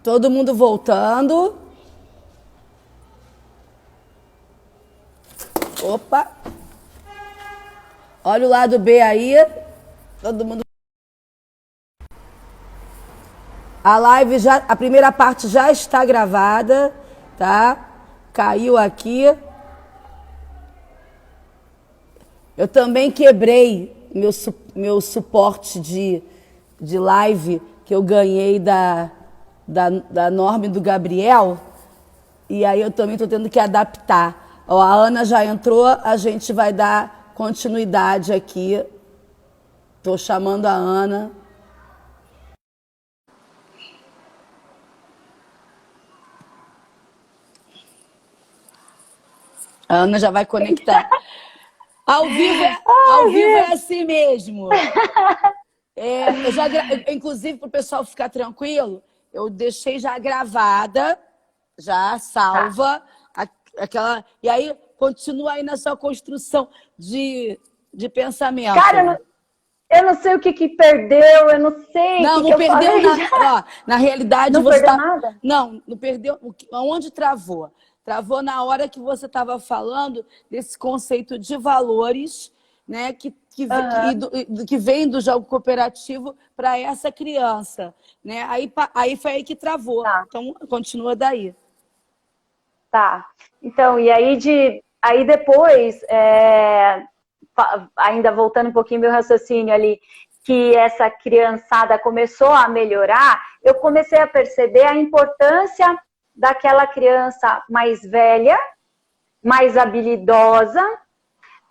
Todo mundo voltando. Opa. Olha o lado B aí. Todo mundo. A live já, a primeira parte já está gravada, tá? Caiu aqui. Eu também quebrei meu suporte de live que eu ganhei da Norma e do Gabriel. E aí eu também estou tendo que adaptar. Ó, a Ana já entrou, a gente vai dar continuidade aqui. Estou chamando a Ana. A Ana já vai conectar. Ao vivo é assim mesmo. Inclusive, para o pessoal ficar tranquilo, eu deixei já gravada, já salva, aquela. E aí continua aí na sua construção de pensamento. Cara, eu não sei o que perdeu, eu não sei não, o que não eu perdeu falei. nada. Na realidade, não você perdeu nada? Não perdeu. Onde travou? Travou na hora que você estava falando desse conceito de valores, né, que vem do jogo cooperativo para essa criança. Né? Aí foi aí que travou. Tá. Então, continua daí. Tá. Então, e aí depois, ainda voltando um pouquinho meu raciocínio ali, que essa criançada começou a melhorar, eu comecei a perceber a importância daquela criança mais velha, mais habilidosa,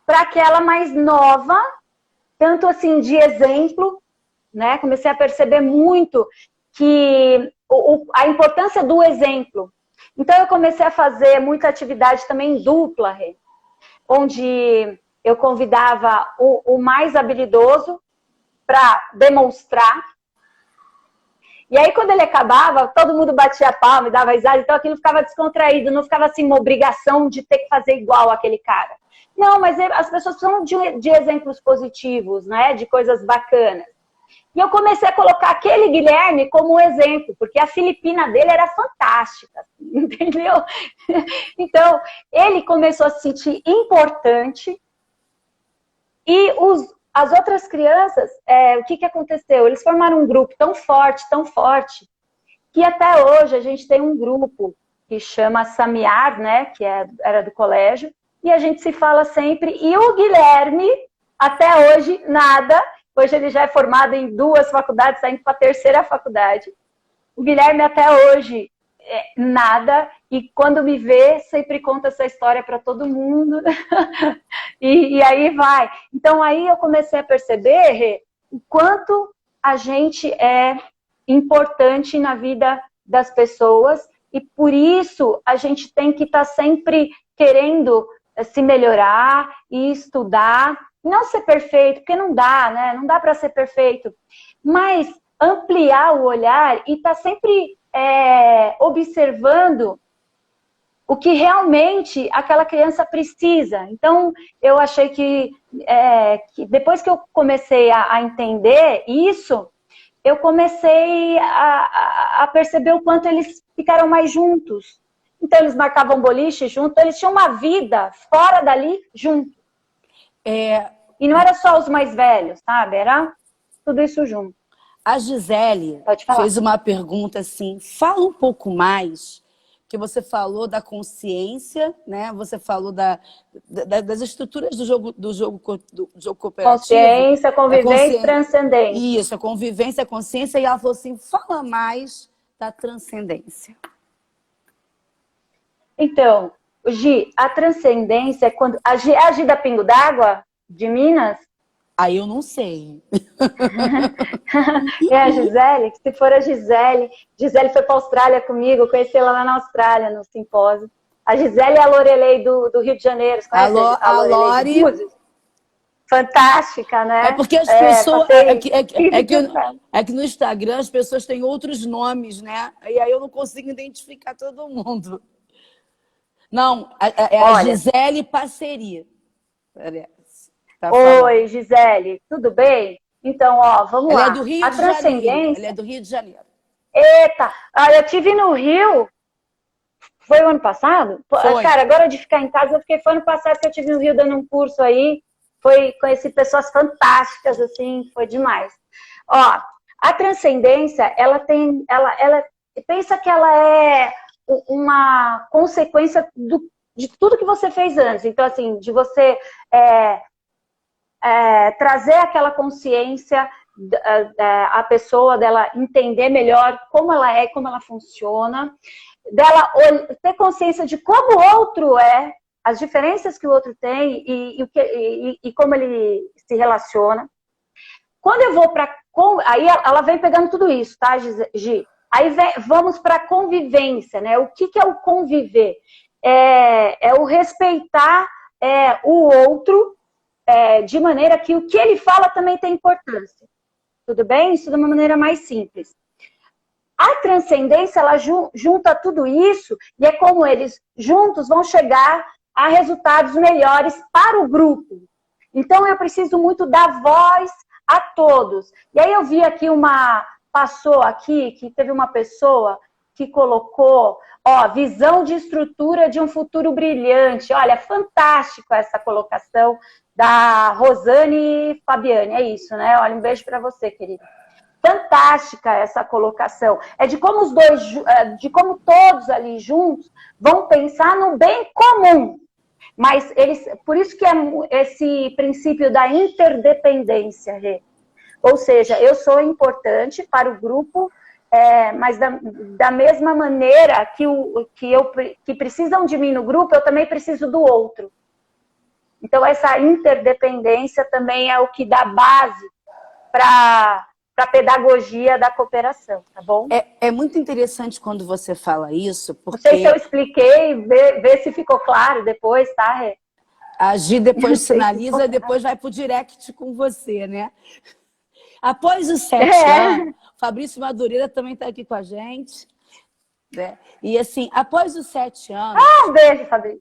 para aquela mais nova, tanto assim de exemplo, né? Comecei a perceber muito que a importância do exemplo. Então eu comecei a fazer muita atividade também dupla, onde eu convidava o mais habilidoso para demonstrar. E aí, quando ele acabava, todo mundo batia palma e dava risada, então aquilo ficava descontraído, não ficava assim uma obrigação de ter que fazer igual aquele cara. Não, mas as pessoas precisam de exemplos positivos, né? De coisas bacanas. E eu comecei a colocar aquele Guilherme como um exemplo, porque a Filipina dele era fantástica, entendeu? Então, ele começou a se sentir importante e as outras crianças, o que aconteceu? Eles formaram um grupo tão forte, que até hoje a gente tem um grupo que chama Samiar, né, que era do colégio, e a gente se fala sempre. E o Guilherme, até hoje, nada. Hoje ele já é formado em 2 faculdades, saindo para a 3ª faculdade. O Guilherme até hoje nada, e quando me vê, sempre conta essa história para todo mundo. e aí vai. Então aí eu comecei a perceber o quanto a gente é importante na vida das pessoas, e por isso a gente tem que estar sempre querendo se melhorar e estudar. Não ser perfeito, porque não dá, né? Não dá para ser perfeito. Mas ampliar o olhar e estar sempre observando o que realmente aquela criança precisa. Então, eu achei que depois que eu comecei a entender isso, eu comecei a perceber o quanto eles ficaram mais juntos. Então, eles marcavam boliche junto, eles tinham uma vida fora dali junto. E não era só os mais velhos, sabe? Era tudo isso junto. A Gisele fez uma pergunta assim, fala um pouco mais, que você falou da consciência, né? Você falou das estruturas do jogo cooperativo. Consciência, convivência e transcendência. Isso, a convivência, a consciência, e ela falou assim, fala mais da transcendência. Então, Gi, a transcendência é quando... A Gi da Pingo d'Água, de Minas? Aí eu não sei. É a Gisele? Se for a Gisele foi para a Austrália comigo, eu conheci ela lá na Austrália, no simpósio. A Gisele é a Lorelei do Rio de Janeiro. Você conhece a Lore? Fantástica, né? É porque as pessoas... É que no Instagram as pessoas têm outros nomes, né? E aí eu não consigo identificar todo mundo. Não, a Gisele Passeri. Tá. Oi, Gisele, tudo bem? Então, ó, vamos lá. Ela é do Rio de Janeiro. Ela é do Rio de Janeiro. Eita, eu tive no Rio, foi o ano passado? Foi. Cara, agora de ficar em casa, foi ano passado que eu tive no Rio dando um curso aí, conheci pessoas fantásticas, assim, foi demais. Ó, a transcendência, pensa que ela é uma consequência de tudo que você fez antes. Então, assim, de você trazer aquela consciência, a pessoa dela entender melhor como ela é, como ela funciona, dela ter consciência de como o outro é, as diferenças que o outro tem e como ele se relaciona. Quando eu vou para... Aí ela vem pegando tudo isso, tá, Gi? Aí vamos para a convivência, né? O que é o conviver? É o respeitar o outro de maneira que o que ele fala também tem importância. Tudo bem? Isso de uma maneira mais simples. A transcendência, ela junta tudo isso e é como eles juntos vão chegar a resultados melhores para o grupo. Então, eu preciso muito dar voz a todos. E aí eu vi aqui passou aqui, que teve uma pessoa que colocou, visão de estrutura de um futuro brilhante. Olha, fantástico essa colocação da Rosane Fabiane, é isso, né? Olha, um beijo para você, querida. Fantástica essa colocação. É de como os dois, de como todos ali juntos vão pensar no bem comum. Mas por isso que é esse princípio da interdependência, Rê. Ou seja, eu sou importante para o grupo, mas da mesma maneira que precisam de mim no grupo, eu também preciso do outro. Então, essa interdependência também é o que dá base para a pedagogia da cooperação, tá bom? É muito interessante quando você fala isso, porque... Não sei se eu expliquei, vê se ficou claro depois, tá, Rê? A Gi depois sinaliza, depois vai para o direct com você, né? Após os 7 anos, Fabrício Madureira também está aqui com a gente, né? E assim, após os 7 anos... Um beijo, Fabrício.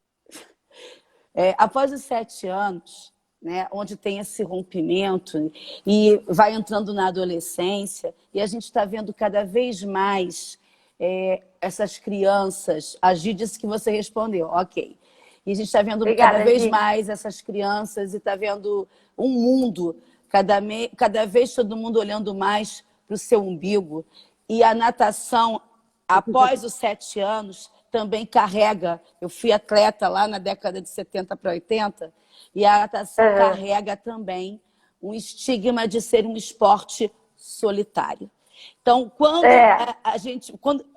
Após os 7 anos, né, onde tem esse rompimento e vai entrando na adolescência, e a gente está vendo cada vez mais essas crianças... A Gi disse que você respondeu, ok. E a gente está vendo cada vez mais essas crianças e está vendo um mundo, cada vez todo mundo olhando mais para o seu umbigo. E a natação, após os 7 anos, também carrega... Eu fui atleta lá na década de 70 para 80, e a natação carrega também um estigma de ser um esporte solitário. Então,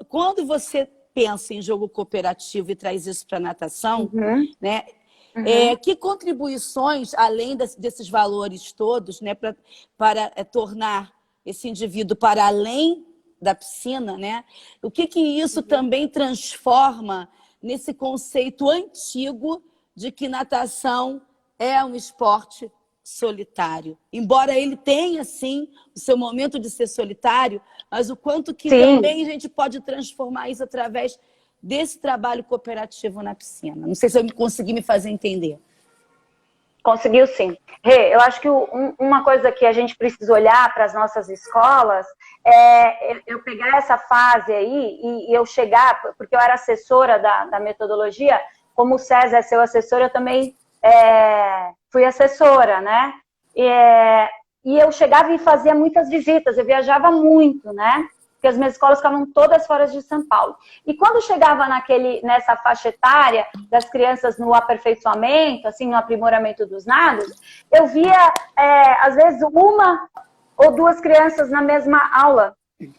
quando você pensa em jogo cooperativo e traz isso para a natação, né? Que contribuições, além desses valores todos, né, para tornar esse indivíduo para além da piscina, né? O que isso também transforma nesse conceito antigo de que natação é um esporte solitário. Embora ele tenha, sim, o seu momento de ser solitário, mas o quanto que também a gente pode transformar isso através desse trabalho cooperativo na piscina. Não sei se eu consegui me fazer entender. Conseguiu sim. Rê, eu acho que uma coisa que a gente precisa olhar para as nossas escolas é eu pegar essa fase aí e eu chegar, porque eu era assessora da metodologia, como o César é seu assessor, eu também fui assessora, né? E eu chegava e fazia muitas visitas, eu viajava muito, né? Porque as minhas escolas ficavam todas fora de São Paulo. E quando chegava nessa faixa etária das crianças no aperfeiçoamento, assim, no aprimoramento dos nados, eu via, às vezes, 1 ou 2 crianças na mesma aula.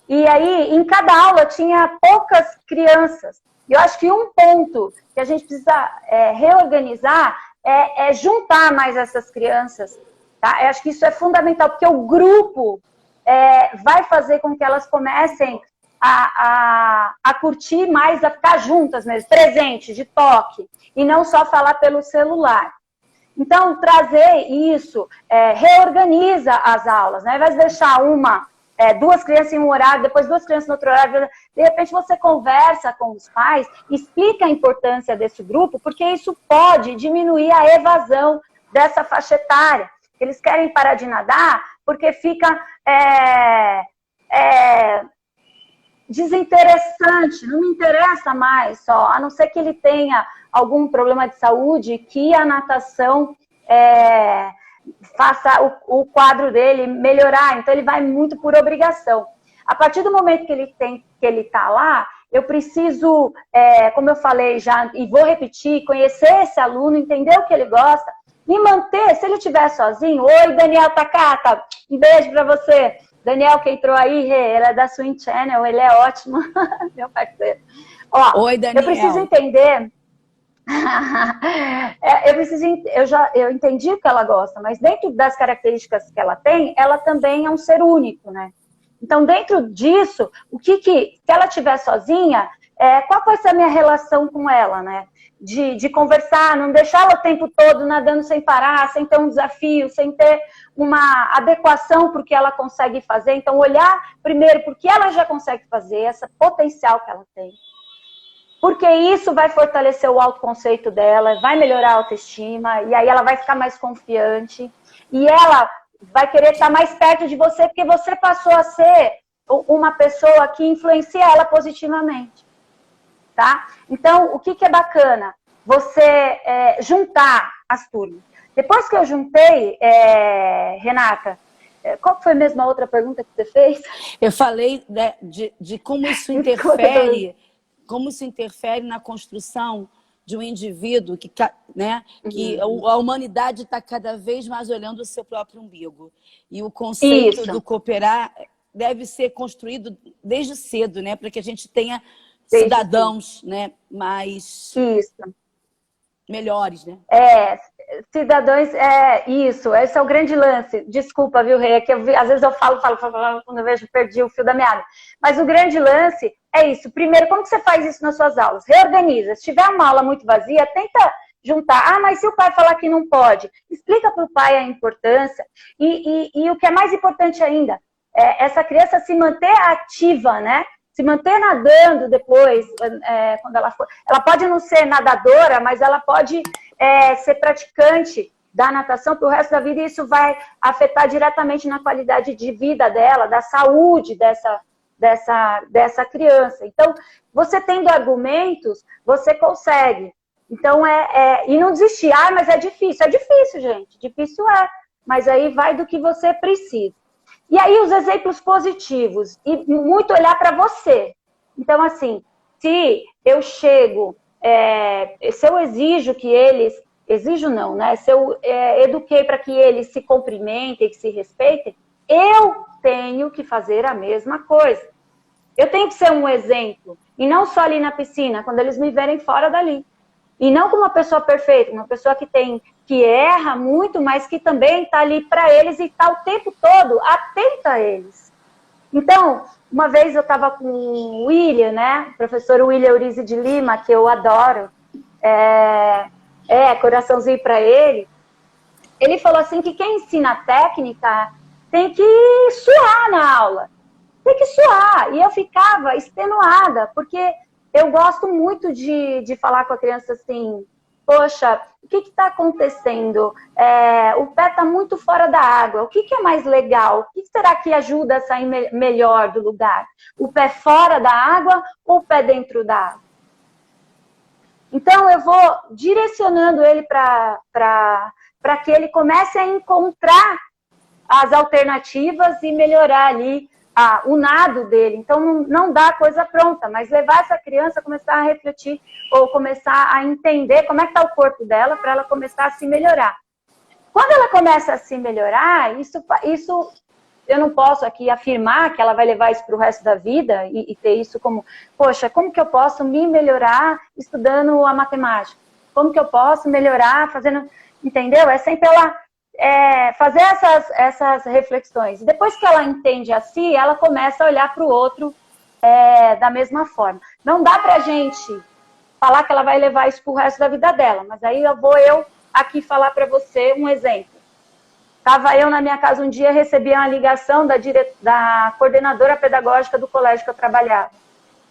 E aí, em cada aula, tinha poucas crianças. E eu acho que um ponto que a gente precisa reorganizar é juntar mais essas crianças. Tá? Eu acho que isso é fundamental, porque o grupo... vai fazer com que elas comecem a curtir mais, a ficar juntas mesmo, presente, de toque, e não só falar pelo celular. Então, trazer isso, reorganiza as aulas, né? Ao invés de deixar 2 crianças em um horário, depois 2 crianças no outro horário, de repente você conversa com os pais, explica a importância desse grupo, porque isso pode diminuir a evasão dessa faixa etária. Eles querem parar de nadar porque fica desinteressante, não me interessa mais só, a não ser que ele tenha algum problema de saúde, que a natação faça o quadro dele melhorar, então ele vai muito por obrigação. A partir do momento que ele está lá, eu preciso, como eu falei já, e vou repetir, conhecer esse aluno, entender o que ele gosta, e manter, se ele estiver sozinho, oi Daniel Takata, um beijo para você. Daniel, que entrou aí, ele é da Swim Channel, ele é ótimo, meu parceiro. Ó, oi, Daniel. Eu preciso entender... eu entendi o que ela gosta, mas dentro das características que ela tem, ela também é um ser único, né? Então, dentro disso, se ela estiver sozinha, qual vai ser a minha relação com ela, né? De conversar, não deixar ela o tempo todo nadando sem parar, sem ter um desafio, sem ter uma adequação para o que ela consegue fazer. Então, olhar primeiro porque ela já consegue fazer, esse potencial que ela tem. Porque isso vai fortalecer o autoconceito dela, vai melhorar a autoestima, e aí ela vai ficar mais confiante. E ela vai querer estar mais perto de você, porque você passou a ser uma pessoa que influencia ela positivamente. Tá? Então, o que é bacana? Você juntar as turmas. Depois que eu juntei, Renata, qual foi mesmo a outra pergunta que você fez? Eu falei de como isso interfere... Como isso interfere na construção de um indivíduo que a humanidade está cada vez mais olhando o seu próprio umbigo. E o conceito do cooperar deve ser construído desde cedo, né? Para que a gente tenha cidadãos, né? Mais melhores, né? Cidadãos, isso, esse é o grande lance. Desculpa, viu, Rê, que às vezes eu falo, quando eu vejo, perdi o fio da meada. Mas o grande lance é isso. Primeiro, como que você faz isso nas suas aulas? Reorganiza. Se tiver uma aula muito vazia, tenta juntar. Ah, mas se o pai falar que não pode, explica para o pai a importância. E o que é mais importante ainda, essa criança se manter ativa, né? Se manter nadando depois, quando ela for. Ela pode não ser nadadora, mas ela pode ser praticante da natação para o resto da vida, e isso vai afetar diretamente na qualidade de vida dela, da saúde dessa criança. Então, você tendo argumentos, você consegue. Então, e não desistir. Ah, mas é difícil. É difícil, gente. Difícil mas aí vai do que você precisa. E aí, os exemplos positivos. E muito olhar para você. Então, assim, se eu chego... se eu exijo que eles... Exijo não, né? Se eu eduquei para que eles se cumprimentem, que se respeitem, eu tenho que fazer a mesma coisa. Eu tenho que ser um exemplo. E não só ali na piscina, quando eles me verem fora dali. E não como uma pessoa perfeita, uma pessoa que erra muito, mas que também está ali para eles e está o tempo todo atenta a eles. Então, uma vez eu estava com o William, né? O professor William Urize de Lima, que eu adoro. Coraçãozinho para ele. Ele falou assim que quem ensina técnica tem que suar na aula. Tem que suar. E eu ficava extenuada, porque eu gosto muito de falar com a criança assim, poxa, o que está acontecendo? O pé está muito fora da água. O que é mais legal? O que será que ajuda a sair melhor do lugar? O pé fora da água ou o pé dentro da água? Então, eu vou direcionando ele para que ele comece a encontrar as alternativas e melhorar ali o nado dele. Então, não dá coisa pronta, mas levar essa criança a começar a refletir ou começar a entender como é que está o corpo dela para ela começar a se melhorar. Quando ela começa a se melhorar, isso eu não posso aqui afirmar que ela vai levar isso para o resto da vida e ter isso como, poxa, como que eu posso me melhorar estudando a matemática? Como que eu posso melhorar fazendo, entendeu? É sempre ela fazer essas reflexões. E depois que ela entende a si, ela começa a olhar para o outro da mesma forma. Não dá para a gente falar que ela vai levar isso para o resto da vida dela, mas aí eu vou aqui falar para você um exemplo. Estava eu na minha casa um dia, recebi uma ligação da coordenadora pedagógica do colégio que eu trabalhava.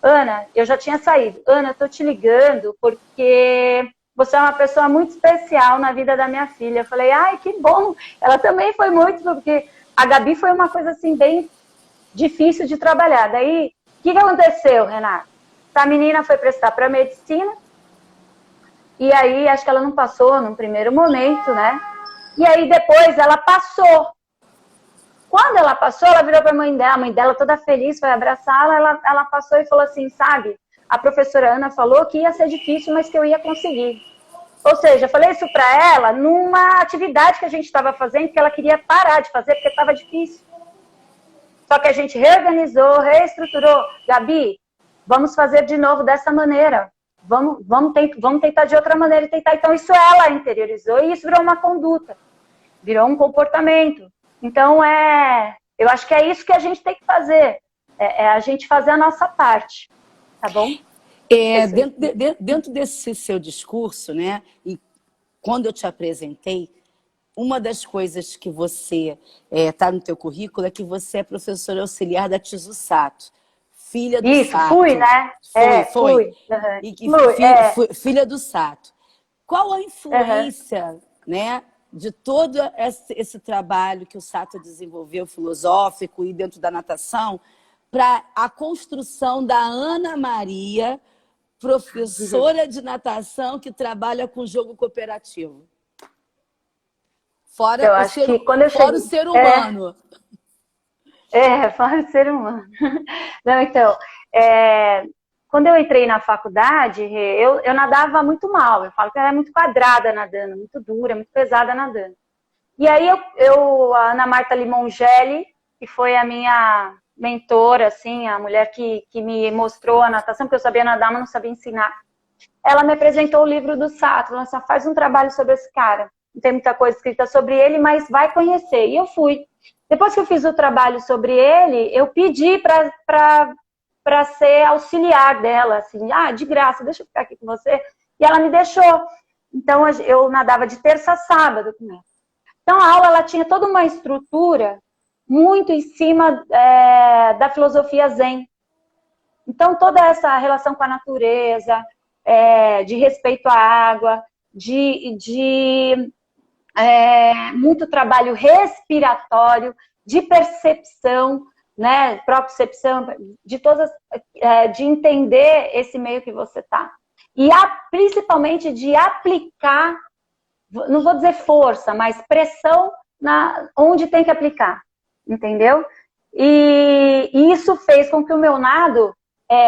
Ana, eu já tinha saído. Ana, eu estou te ligando porque você é uma pessoa muito especial na vida da minha filha. Eu falei, ai, que bom. Ela também foi muito, porque a Gabi foi uma coisa assim bem difícil de trabalhar. Daí que aconteceu, Renato? A menina foi prestar para medicina, e aí acho que ela não passou num primeiro momento, né? E aí depois ela passou. Quando ela passou, ela virou para a mãe dela toda feliz, foi abraçá-la, ela passou e falou assim, sabe, a professora Ana falou que ia ser difícil, mas que eu ia conseguir. Ou seja, eu falei isso para ela numa atividade que a gente estava fazendo, que ela queria parar de fazer, porque estava difícil. Só que a gente reorganizou, reestruturou. Gabi, vamos fazer de novo dessa maneira. Vamos tentar de outra maneira e tentar. Então, isso ela interiorizou e isso virou uma conduta, virou um comportamento. Então, eu acho que é isso que a gente tem que fazer. É a gente fazer a nossa parte, tá bom? Dentro desse seu discurso, né, e quando eu te apresentei, uma das coisas que você está no teu currículo é que você é professora auxiliar da Tizu Sato, filha do Isso, Sato. fui, né? Foi. Uhum. E filha do Sato. Qual a influência, né, de todo esse trabalho que o Sato desenvolveu, filosófico e dentro da natação, para a construção da Ana Maria, professora de natação que trabalha com jogo cooperativo? Fora o ser humano. Fora o ser humano. Não, então, quando eu entrei na faculdade, eu nadava muito mal. Eu falo que eu era muito quadrada nadando, muito dura, muito pesada nadando. E aí a Ana Marta Limongelli, que foi a minha mentora, assim, a mulher que me mostrou a natação, porque eu sabia nadar, mas não sabia ensinar. Ela me apresentou o livro do Sato, ela só faz um trabalho sobre esse cara. Não tem muita coisa escrita sobre ele, mas vai conhecer. E eu fui. Depois que eu fiz o trabalho sobre ele, eu pedi para ser auxiliar dela, assim, de graça, deixa eu ficar aqui com você. E ela me deixou. Então, eu nadava de terça a sábado com ela. Então, a aula ela tinha toda uma estrutura muito em cima da filosofia Zen. Então, toda essa relação com a natureza, de respeito à água, muito trabalho respiratório, de percepção, né, propriocepção, de entender esse meio que você está. E principalmente de aplicar, não vou dizer força, mas pressão onde tem que aplicar, entendeu? E isso fez com que o meu nado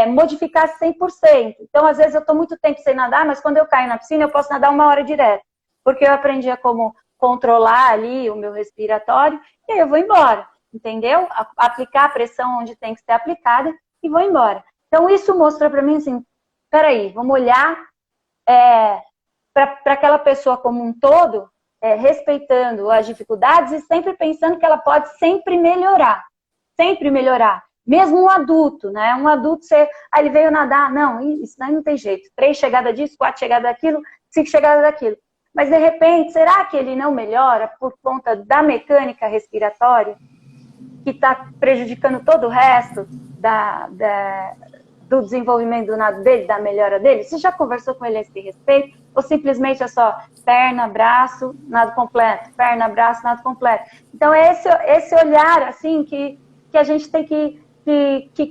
modificasse 100%. Então, às vezes, eu estou muito tempo sem nadar, mas quando eu caio na piscina, eu posso nadar 1 hora direto. Porque eu aprendi a como controlar ali o meu respiratório, e aí eu vou embora, entendeu? Aplicar a pressão onde tem que ser aplicada e vou embora. Então, isso mostra para mim assim, peraí, vamos olhar para aquela pessoa como um todo, respeitando as dificuldades e sempre pensando que ela pode sempre melhorar. Sempre melhorar. Mesmo um adulto, né? Um adulto, ele veio nadar, não, isso daí não tem jeito. 3 chegadas disso, 4 chegadas daquilo, 5 chegadas daquilo. Mas, de repente, será que ele não melhora por conta da mecânica respiratória, que está prejudicando todo o resto do desenvolvimento do nado dele, da melhora dele? Você já conversou com ele a esse respeito? Ou simplesmente é só perna, braço, nado completo, perna, braço, nado completo? Então, é esse olhar, assim, que a gente tem que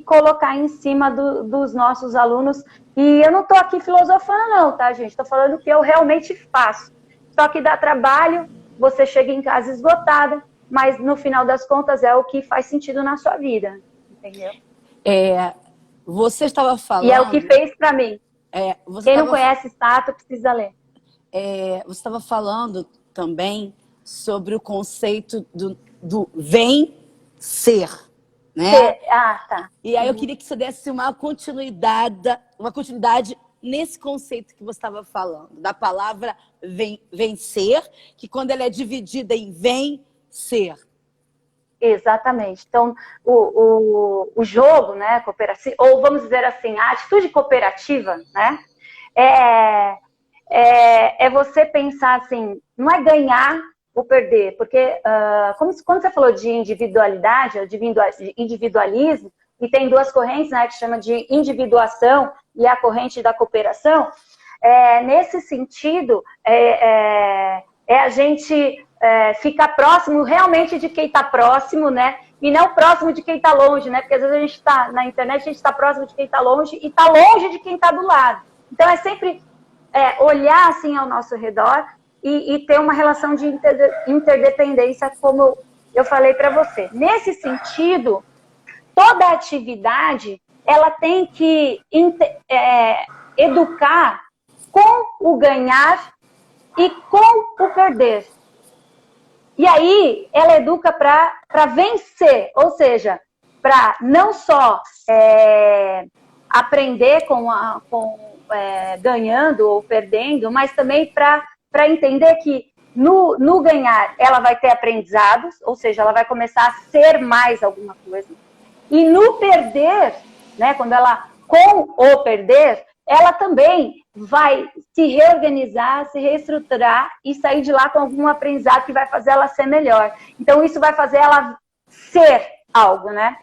colocar em cima dos nossos alunos. E eu não estou aqui filosofando não, tá, gente? Estou falando o que eu realmente faço. Só que dá trabalho, você chega em casa esgotada, mas no final das contas é o que faz sentido na sua vida, entendeu? Você estava falando... E é o que fez para mim. Quem não conhece Sato precisa ler. Você estava falando também sobre o conceito do vencer. Né? Tá. E aí eu queria que você desse uma continuidade nesse conceito que você estava falando, da palavra vencer, que quando ela é dividida em vencer. Exatamente. Então, o jogo, né, cooperativo, ou vamos dizer assim, a atitude cooperativa, né, é você pensar assim, não é ganhar ou perder, porque quando você falou de individualidade, de individualismo, e tem 2 correntes, né, que chama de individuação e a corrente da cooperação, nesse sentido, a gente ficar próximo realmente de quem está próximo, né, e não próximo de quem está longe, né? Porque às vezes a gente está na internet, a gente está próximo de quem está longe e está longe de quem está do lado. Então é sempre olhar assim ao nosso redor e ter uma relação de interdependência, como eu falei para você. Nesse sentido, toda atividade ela tem que educar com o ganhar e com o perder. E aí ela educa para vencer, ou seja, para não só aprender ganhando ou perdendo, mas também para entender que no ganhar ela vai ter aprendizados, ou seja, ela vai começar a ser mais alguma coisa. E no perder, né, com o perder, ela também vai se reorganizar, se reestruturar e sair de lá com algum aprendizado que vai fazer ela ser melhor. Então, isso vai fazer ela ser algo, né?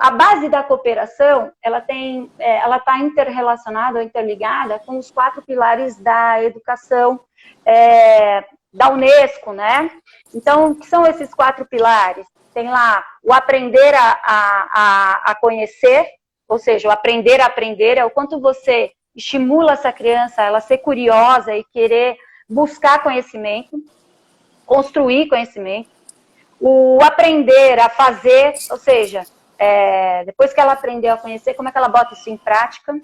A base da cooperação, ela está interrelacionada, interligada com os 4 pilares da educação da Unesco, né? Então, o que são esses 4 pilares? Tem lá o aprender a conhecer, ou seja, o aprender a aprender é o quanto você estimula essa criança a ela ser curiosa e querer buscar conhecimento, construir conhecimento. O aprender a fazer, ou seja, depois que ela aprendeu a conhecer, como é que ela bota isso em prática.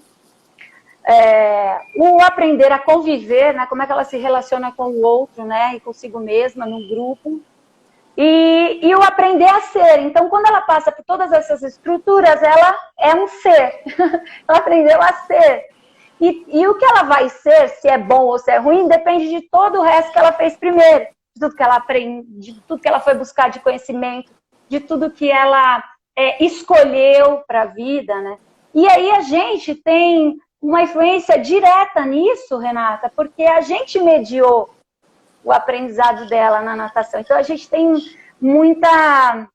O aprender a conviver, né, como é que ela se relaciona com o outro, né, e consigo mesma, num grupo. E o aprender a ser. Então, quando ela passa por todas essas estruturas, ela é um ser. Ela aprendeu a ser. E o que ela vai ser, se é bom ou se é ruim, depende de todo o resto que ela fez primeiro. De tudo que ela aprende, de tudo que ela foi buscar de conhecimento, de tudo que ela escolheu para a vida, né? E aí a gente tem uma influência direta nisso, Renata, porque a gente mediou o aprendizado dela na natação. Então, a gente tem muita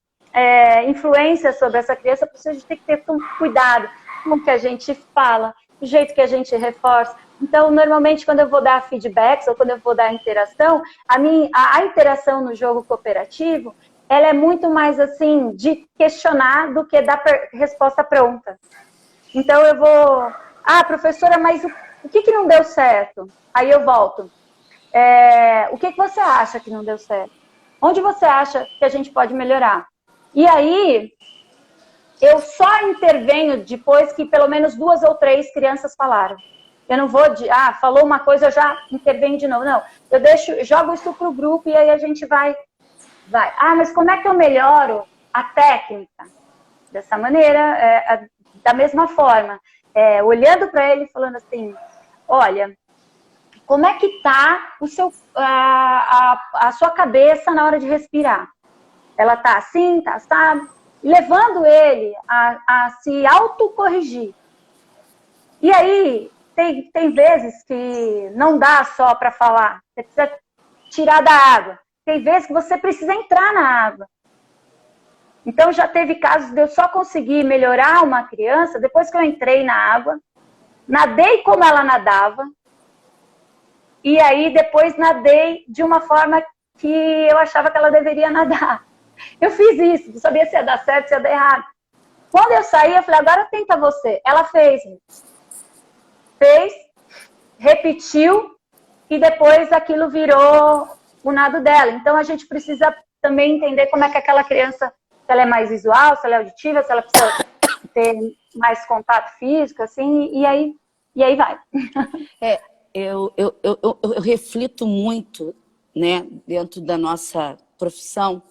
influência sobre essa criança, por isso a gente tem que ter cuidado com o que a gente fala, o jeito que a gente reforça. Então, normalmente, quando eu vou dar feedbacks ou quando eu vou dar interação, a interação no jogo cooperativo, ela é muito mais, assim, de questionar do que dar resposta pronta. Então, eu vou... professora, mas o que não deu certo? Aí eu volto. O que você acha que não deu certo? Onde você acha que a gente pode melhorar? E aí, eu só intervenho depois que pelo menos 2 ou 3 crianças falaram. Eu não vou falou uma coisa, eu já intervenho de novo. Não, eu jogo isso pro grupo e aí a gente vai. Mas como é que eu melhoro a técnica? Dessa maneira, da mesma forma. Olhando para ele e falando assim, olha... Como é que está a sua cabeça na hora de respirar? Ela está assim, está assado? Levando ele a se autocorrigir. E aí, tem vezes que não dá só para falar. Você precisa tirar da água. Tem vezes que você precisa entrar na água. Então, já teve casos de eu só conseguir melhorar uma criança depois que eu entrei na água, nadei como ela nadava, e aí depois nadei de uma forma que eu achava que ela deveria nadar. Eu fiz isso, não sabia se ia dar certo, se ia dar errado. Quando eu saí, eu falei, agora tenta você. Ela fez, repetiu, e depois aquilo virou o nado dela. Então a gente precisa também entender como é que aquela criança, se ela é mais visual, se ela é auditiva, se ela precisa ter mais contato físico, assim, e aí vai. Eu reflito muito, né, dentro da nossa profissão,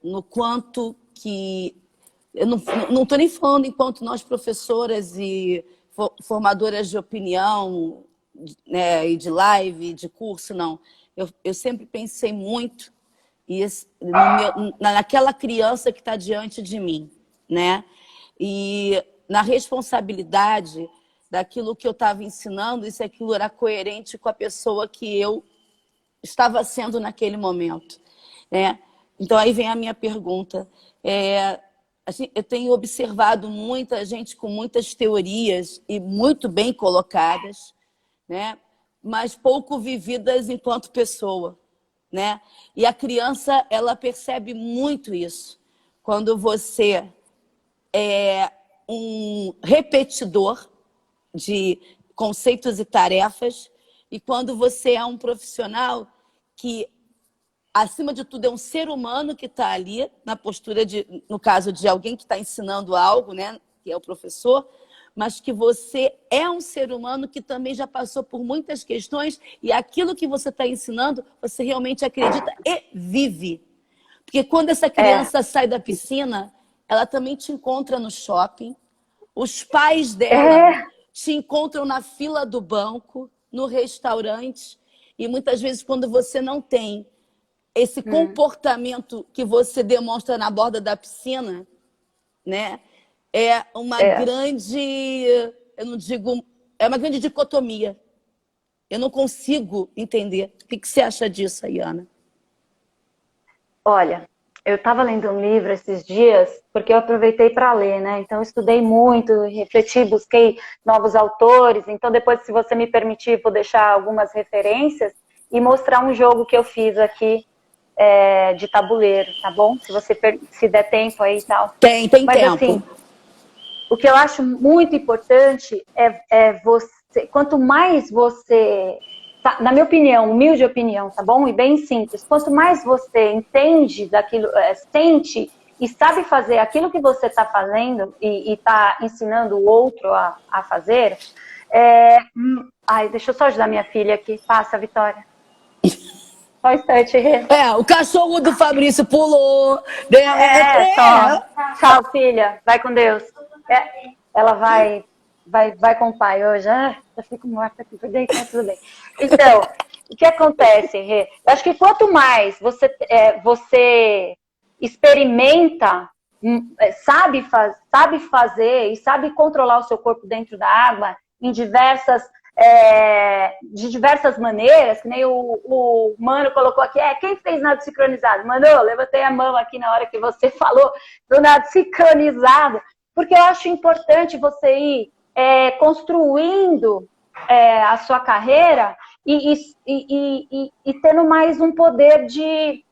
no quanto que... Eu não estou nem falando enquanto nós professoras e formadoras de opinião, né, e de live, de curso, não. Eu sempre pensei muito naquela criança que está diante de mim, né? E na responsabilidade daquilo que eu estava ensinando, e se aquilo era coerente com a pessoa que eu estava sendo naquele momento, né? Então, aí vem a minha pergunta. Eu tenho observado muita gente com muitas teorias e muito bem colocadas, né? Mas pouco vividas enquanto pessoa, né? E a criança, ela percebe muito isso. Quando você é um repetidor de conceitos e tarefas, e quando você é um profissional que, acima de tudo, é um ser humano que está ali, na postura de, no caso de alguém que está ensinando algo, né, que é o professor, mas que você é um ser humano que também já passou por muitas questões e aquilo que você está ensinando, você realmente acredita e vive. Porque quando essa criança sai da piscina, ela também te encontra no shopping, os pais dela te encontram na fila do banco, no restaurante, e muitas vezes quando você não tem esse comportamento que você demonstra na borda da piscina, né? É uma grande, eu não digo, é uma grande dicotomia. Eu não consigo entender. O que você acha disso, Ana? Olha, eu estava lendo um livro esses dias, porque eu aproveitei para ler, né? Então, eu estudei muito, refleti, busquei novos autores. Então, depois, se você me permitir, vou deixar algumas referências e mostrar um jogo que eu fiz aqui de tabuleiro, tá bom? Se der tempo aí e tal. Tem Mas, tempo. assim, o que eu acho muito importante é você, quanto mais você, na minha opinião, humilde opinião, tá bom? E bem simples, quanto mais você entende daquilo, sente e sabe fazer aquilo que você está fazendo e está ensinando o outro a fazer, ai, deixa eu só ajudar minha filha aqui. Passa, Vitória. Só um instante. O cachorro do Fabrício pulou. Tchau, filha. Vai com Deus. Ela vai com o pai hoje. Eu fico morta aqui por dentro, mas tudo bem. Então, o que acontece, Rê? Eu acho que quanto mais você experimenta, sabe fazer e sabe controlar o seu corpo dentro da água em de diversas maneiras, que nem o Mano colocou aqui, quem fez nado sincronizado? Mano, eu levantei a mão aqui na hora que você falou do nado sincronizado, porque eu acho importante você ir construindo a sua carreira e tendo mais um poder de,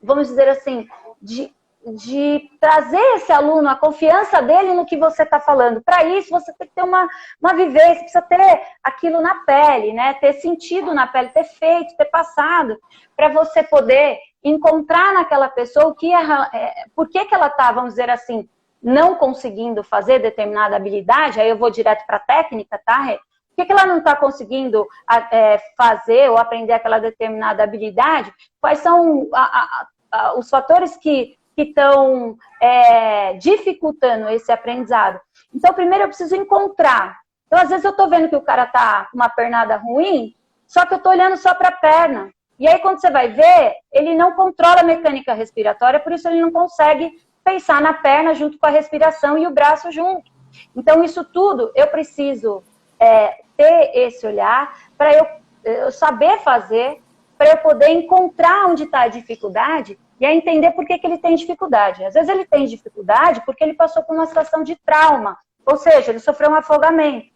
vamos dizer assim, de trazer esse aluno, a confiança dele no que você está falando. Para isso, você tem que ter uma vivência, precisa ter aquilo na pele, né? Ter sentido na pele, ter feito, ter passado, para você poder encontrar naquela pessoa por que ela está, vamos dizer assim, não conseguindo fazer determinada habilidade. Aí eu vou direto para a técnica, tá, Rê? Por que ela não está conseguindo fazer ou aprender aquela determinada habilidade? Quais são os fatores que estão dificultando esse aprendizado? Então, primeiro eu preciso encontrar. Então, às vezes eu estou vendo que o cara está com uma pernada ruim, só que eu estou olhando só para a perna. E aí, quando você vai ver, ele não controla a mecânica respiratória, por isso ele não consegue pensar na perna junto com a respiração e o braço junto. Então, isso tudo eu preciso ter esse olhar para eu saber fazer, para eu poder encontrar onde está a dificuldade e a entender por que ele tem dificuldade. Às vezes ele tem dificuldade porque ele passou por uma situação de trauma, ou seja, ele sofreu um afogamento.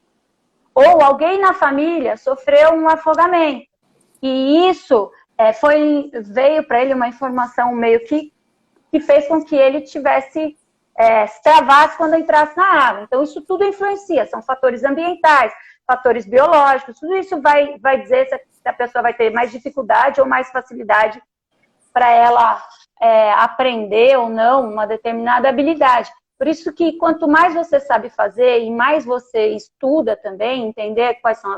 Ou alguém na família sofreu um afogamento. E isso veio para ele uma informação meio que fez com que ele se travasse quando entrasse na água. Então, isso tudo influencia. São fatores ambientais, fatores biológicos. Tudo isso vai dizer se a pessoa vai ter mais dificuldade ou mais facilidade para ela aprender ou não uma determinada habilidade. Por isso que quanto mais você sabe fazer e mais você estuda também, entender quais são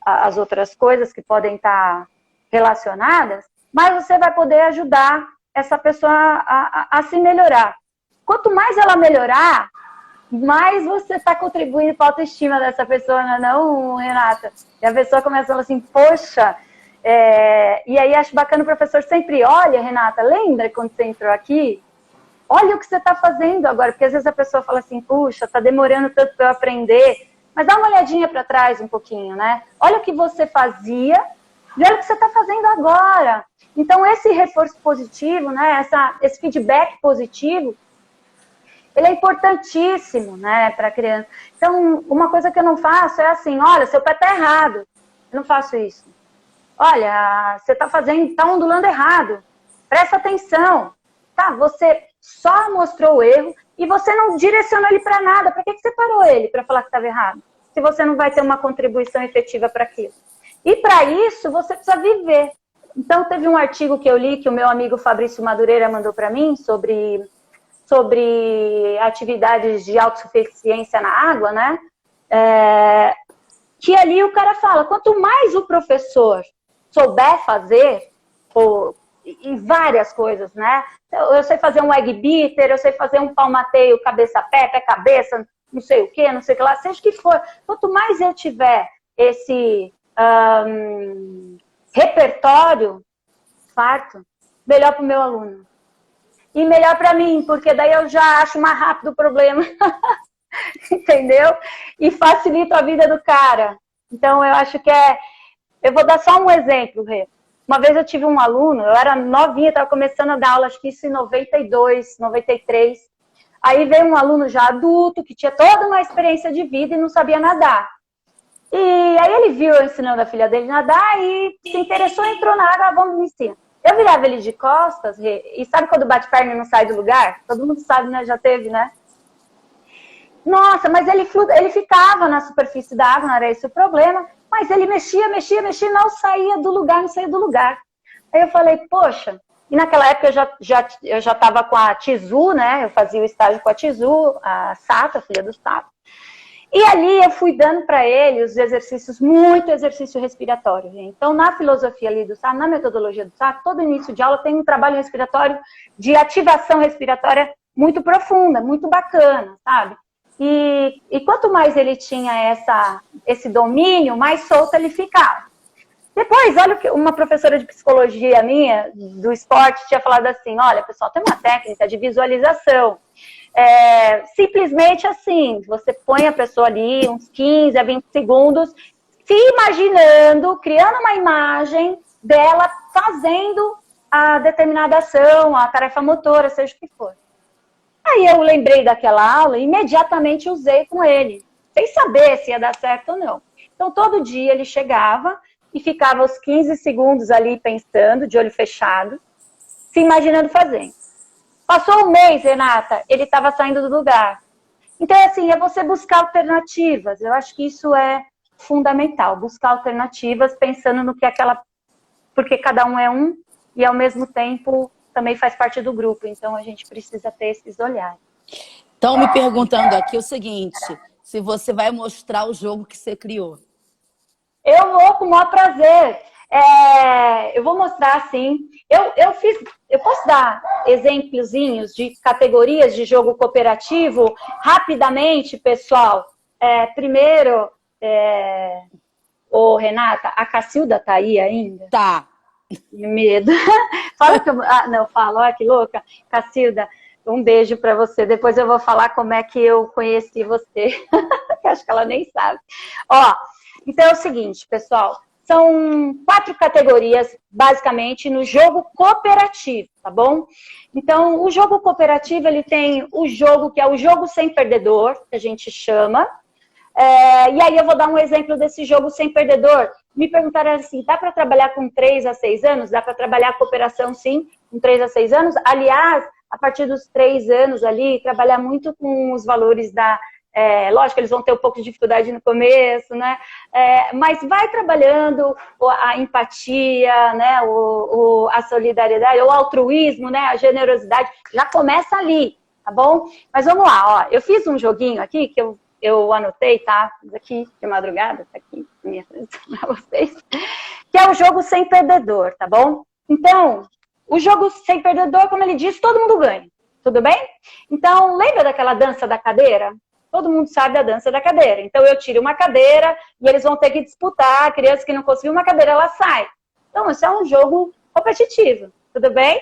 as outras coisas que podem estar relacionadas, mais você vai poder ajudar essa pessoa a se melhorar. Quanto mais ela melhorar, mais você está contribuindo para a autoestima dessa pessoa, não, Renata? E a pessoa começa a falar assim, poxa... e aí acho bacana o professor sempre olha, Renata, lembra quando você entrou aqui? Olha o que você está fazendo agora, porque às vezes a pessoa fala assim, puxa, está demorando tanto para eu aprender, mas dá uma olhadinha para trás um pouquinho, né? Olha o que você fazia e olha o que você está fazendo agora. Então esse reforço positivo, né, esse feedback positivo, ele é importantíssimo, né, para a criança. Então uma coisa que eu não faço é assim, olha, seu pé está errado, eu não faço isso. olha, você tá ondulando errado, presta atenção. Tá, você só mostrou o erro e você não direcionou ele para nada. Para que você parou ele para falar que estava errado? Se você não vai ter uma contribuição efetiva para aquilo. E para isso, você precisa viver. Então, teve um artigo que eu li, que o meu amigo Fabrício Madureira mandou para mim, sobre atividades de autossuficiência na água, né? Que ali o cara fala, quanto mais o professor souber fazer, em várias coisas, né? Eu sei fazer um egg beater, eu sei fazer um palmateio cabeça-pé, pé-cabeça, não sei o que, não sei o que lá, seja o que for. Quanto mais eu tiver esse repertório farto, melhor para o meu aluno. E melhor para mim, porque daí eu já acho mais rápido o problema. Entendeu? E facilita a vida do cara. Então, eu acho que Eu vou dar só um exemplo, Rê. Uma vez eu tive um aluno, eu era novinha, estava começando a dar aula, acho que isso em 92, 93. Aí veio um aluno já adulto, que tinha toda uma experiência de vida e não sabia nadar. E aí ele viu eu ensinando a filha dele a nadar e se interessou, entrou na água, vamos me ensinar. Eu virava ele de costas, Rê, e sabe quando bate perna e não sai do lugar? Todo mundo sabe, né? Já teve, né? Nossa, mas ele ficava na superfície da água, não era esse o problema, mas ele mexia, não saía do lugar, não saía do lugar. Aí eu falei, poxa, e naquela época eu já estava com a Tizu, né? Eu fazia o estágio com a Tizu, a Sato, a filha do Sato. E ali eu fui dando para ele os exercícios, muito exercício respiratório. Gente. Então, na filosofia ali do Sato, na metodologia do Sato, todo início de aula tem um trabalho respiratório de ativação respiratória muito profunda, muito bacana, sabe? E quanto mais ele tinha esse domínio, mais solto ele ficava. Depois, olha que uma professora de psicologia minha, do esporte, tinha falado assim, olha, pessoal, tem uma técnica de visualização. Simplesmente assim, você põe a pessoa ali uns 15 a 20 segundos, se imaginando, criando uma imagem dela fazendo a determinada ação, a tarefa motora, seja o que for. Aí eu lembrei daquela aula e imediatamente usei com ele, sem saber se ia dar certo ou não. Então, todo dia ele chegava e ficava uns 15 segundos ali pensando, de olho fechado, se imaginando fazendo. Passou um mês, Renata, ele estava saindo do lugar. Então, assim, é você buscar alternativas. Eu acho que isso é fundamental, buscar alternativas pensando no que porque cada um é um e, ao mesmo tempo, também faz parte do grupo. Então, a gente precisa ter esses olhares. Estão me perguntando aqui o seguinte, se você vai mostrar o jogo que você criou. Eu vou com o maior prazer. Eu vou mostrar, sim. Eu posso dar exemplozinhos de categorias de jogo cooperativo rapidamente, pessoal? Primeiro, Renata, a Cacilda tá aí ainda? Tá. Que medo. Fala que eu... não, falo, olha que louca. Cacilda, um beijo para você. Depois eu vou falar como é que eu conheci você. Acho que ela nem sabe. Então é o seguinte, pessoal. São 4 categorias, basicamente, no jogo cooperativo, tá bom? Então, o jogo cooperativo, ele tem o jogo que é o jogo sem perdedor, que a gente chama. E aí eu vou dar um exemplo desse jogo sem perdedor. Me perguntaram assim, dá para trabalhar com 3 a 6 anos? Dá para trabalhar a cooperação, sim, com 3 a 6 anos. Aliás, a partir dos 3 anos ali, trabalhar muito com os valores da... lógico, eles vão ter um pouco de dificuldade no começo, né? Mas vai trabalhando a empatia, né? A solidariedade, o altruísmo, né? A generosidade, já começa ali, tá bom? Mas vamos lá, eu fiz um joguinho aqui que eu anotei, tá? Aqui de madrugada, tá aqui na minha frente para vocês, que é o jogo sem perdedor, tá bom? Então, o jogo sem perdedor, como ele diz, todo mundo ganha, tudo bem? Então, lembra daquela dança da cadeira? Todo mundo sabe da dança da cadeira. Então, eu tiro uma cadeira e eles vão ter que disputar. A criança que não conseguiu uma cadeira, ela sai. Então, isso é um jogo competitivo. Tudo bem?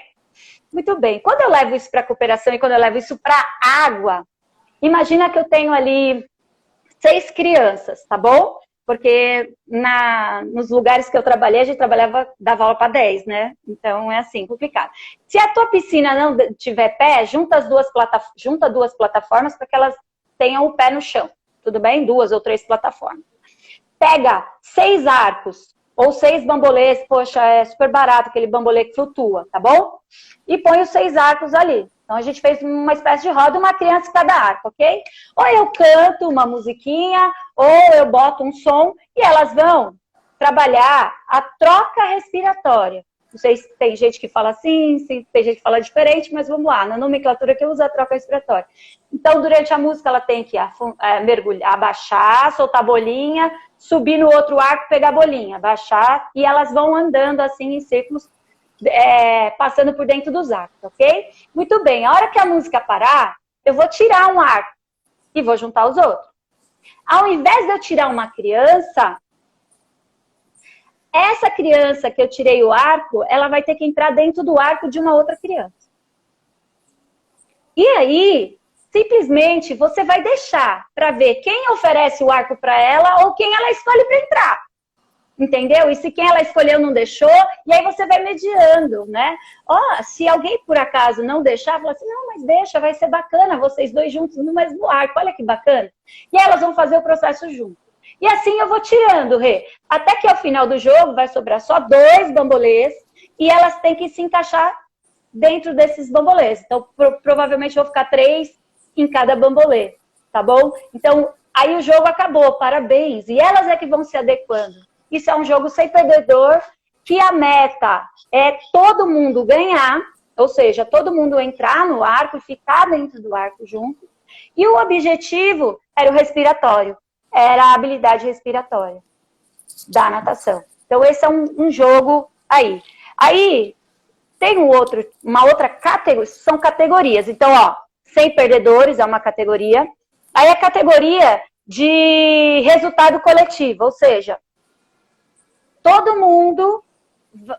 Muito bem. Quando eu levo isso para a cooperação e quando eu levo isso para a água, imagina que eu tenho ali 6 crianças, tá bom? Porque nos lugares que eu trabalhei, a gente dava aula para 10, né? Então, é assim, complicado. Se a tua piscina não tiver pé, junta duas plataformas para que elas tenham o pé no chão, tudo bem? 2 ou 3 plataformas. Pega 6 arcos Ou 6 bambolês, poxa, é super barato aquele bambolê que flutua, tá bom? E põe os 6 arcos ali. Então a gente fez uma espécie de roda, uma criança em cada arco, ok? Ou eu canto uma musiquinha, ou eu boto um som, e elas vão trabalhar a troca respiratória. Não sei se tem gente que fala assim, se tem gente que fala diferente, mas vamos lá, na nomenclatura que eu uso a troca respiratória. Então, durante a música, ela tem que mergulhar, abaixar, soltar a bolinha, subir no outro arco, pegar a bolinha, abaixar, e elas vão andando assim em círculos, passando por dentro dos arcos, ok? Muito bem, a hora que a música parar, eu vou tirar um arco e vou juntar os outros. Ao invés de eu tirar uma criança, essa criança que eu tirei o arco, ela vai ter que entrar dentro do arco de uma outra criança. E aí, simplesmente, você vai deixar para ver quem oferece o arco para ela ou quem ela escolhe para entrar. Entendeu? E se quem ela escolheu não deixou, e aí você vai mediando, né? Se alguém por acaso não deixar, fala assim, não, mas deixa, vai ser bacana, vocês dois juntos no mesmo arco, olha que bacana. E aí elas vão fazer o processo junto. E assim eu vou tirando, Rê. Até que ao final do jogo vai sobrar só 2 bambolês e elas têm que se encaixar dentro desses bambolês. Então, provavelmente vou ficar 3 em cada bambolê, tá bom? Então, aí o jogo acabou, parabéns. E elas é que vão se adequando. Isso é um jogo sem perdedor, que a meta é todo mundo ganhar, ou seja, todo mundo entrar no arco e ficar dentro do arco junto. E o objetivo era o respiratório. Era a habilidade respiratória da natação. Então, esse é um jogo aí. Aí, tem uma outra categoria, são categorias. Então, sem perdedores é uma categoria. Aí, a categoria de resultado coletivo, ou seja, todo mundo,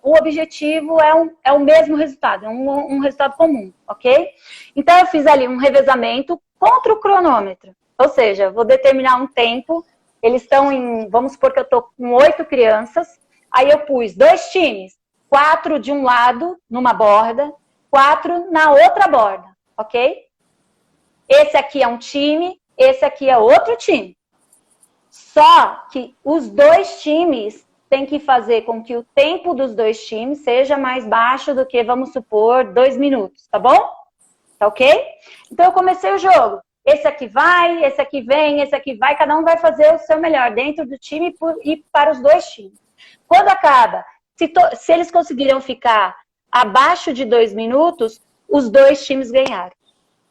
o objetivo é o mesmo resultado, é um resultado comum, ok? Então, eu fiz ali um revezamento contra o cronômetro. Ou seja, vou determinar um tempo, eles estão vamos supor que eu estou com 8 crianças, aí eu pus 2 times, 4 de um lado, numa borda, 4 na outra borda, ok? Esse aqui é um time, esse aqui é outro time. Só que os 2 times têm que fazer com que o tempo dos 2 times seja mais baixo do que, vamos supor, 2 minutos, tá bom? Tá ok? Então eu comecei o jogo. Esse aqui vai, esse aqui vem, esse aqui vai, cada um vai fazer o seu melhor dentro do time e para os 2 times. Quando acaba, se eles conseguiram ficar abaixo de 2 minutos, os 2 times ganharam.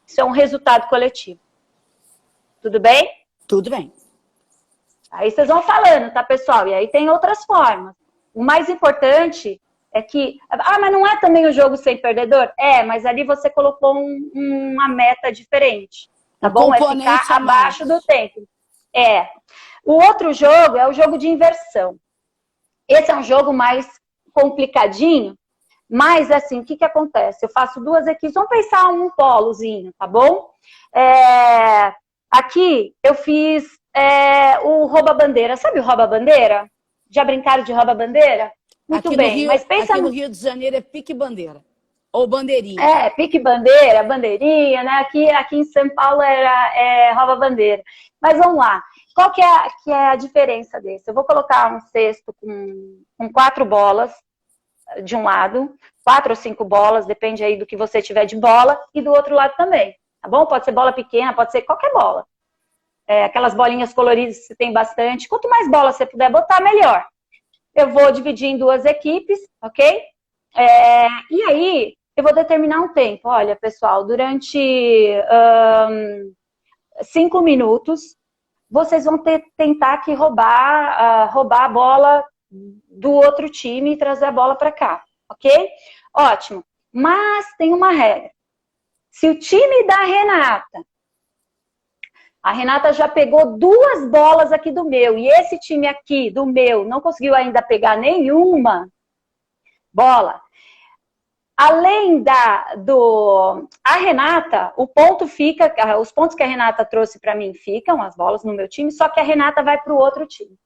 Isso é um resultado coletivo. Tudo bem? Tudo bem. Aí vocês vão falando, tá, pessoal? E aí tem outras formas. O mais importante é que... mas não é também o jogo sem perdedor? Mas ali você colocou uma meta diferente. Tá bom? É ficar abaixo do tempo. O outro jogo é o jogo de inversão. Esse é um jogo mais complicadinho, mas assim, o que acontece? Eu faço 2 equipes, vamos pensar um polozinho, tá bom? Aqui eu fiz o rouba-bandeira. Sabe o rouba-bandeira? Já brincaram de rouba-bandeira? Muito aqui bem, mas pensa... Aqui no Rio de Janeiro é pique-bandeira. Ou bandeirinha. Pique-bandeira, bandeirinha, né? Aqui em São Paulo era rouba-bandeira. Mas vamos lá. Qual que é a diferença desse? Eu vou colocar um cesto com 4 bolas de um lado, 4 ou 5 bolas, depende aí do que você tiver de bola, e do outro lado também, tá bom? Pode ser bola pequena, pode ser qualquer bola. Aquelas bolinhas coloridas que você tem bastante. Quanto mais bolas você puder botar, melhor. Eu vou dividir em 2 equipes, ok? E aí, eu vou determinar um tempo. Olha, pessoal, durante 5 minutos, vocês vão tentar que roubar a bola do outro time e trazer a bola para cá, ok? Ótimo. Mas tem uma regra. Se o time da Renata, a Renata já pegou 2 bolas aqui do meu, e esse time aqui do meu não conseguiu ainda pegar nenhuma bola, além a Renata, o ponto fica, os pontos que a Renata trouxe para mim ficam, as bolas no meu time, só que a Renata vai para o outro time.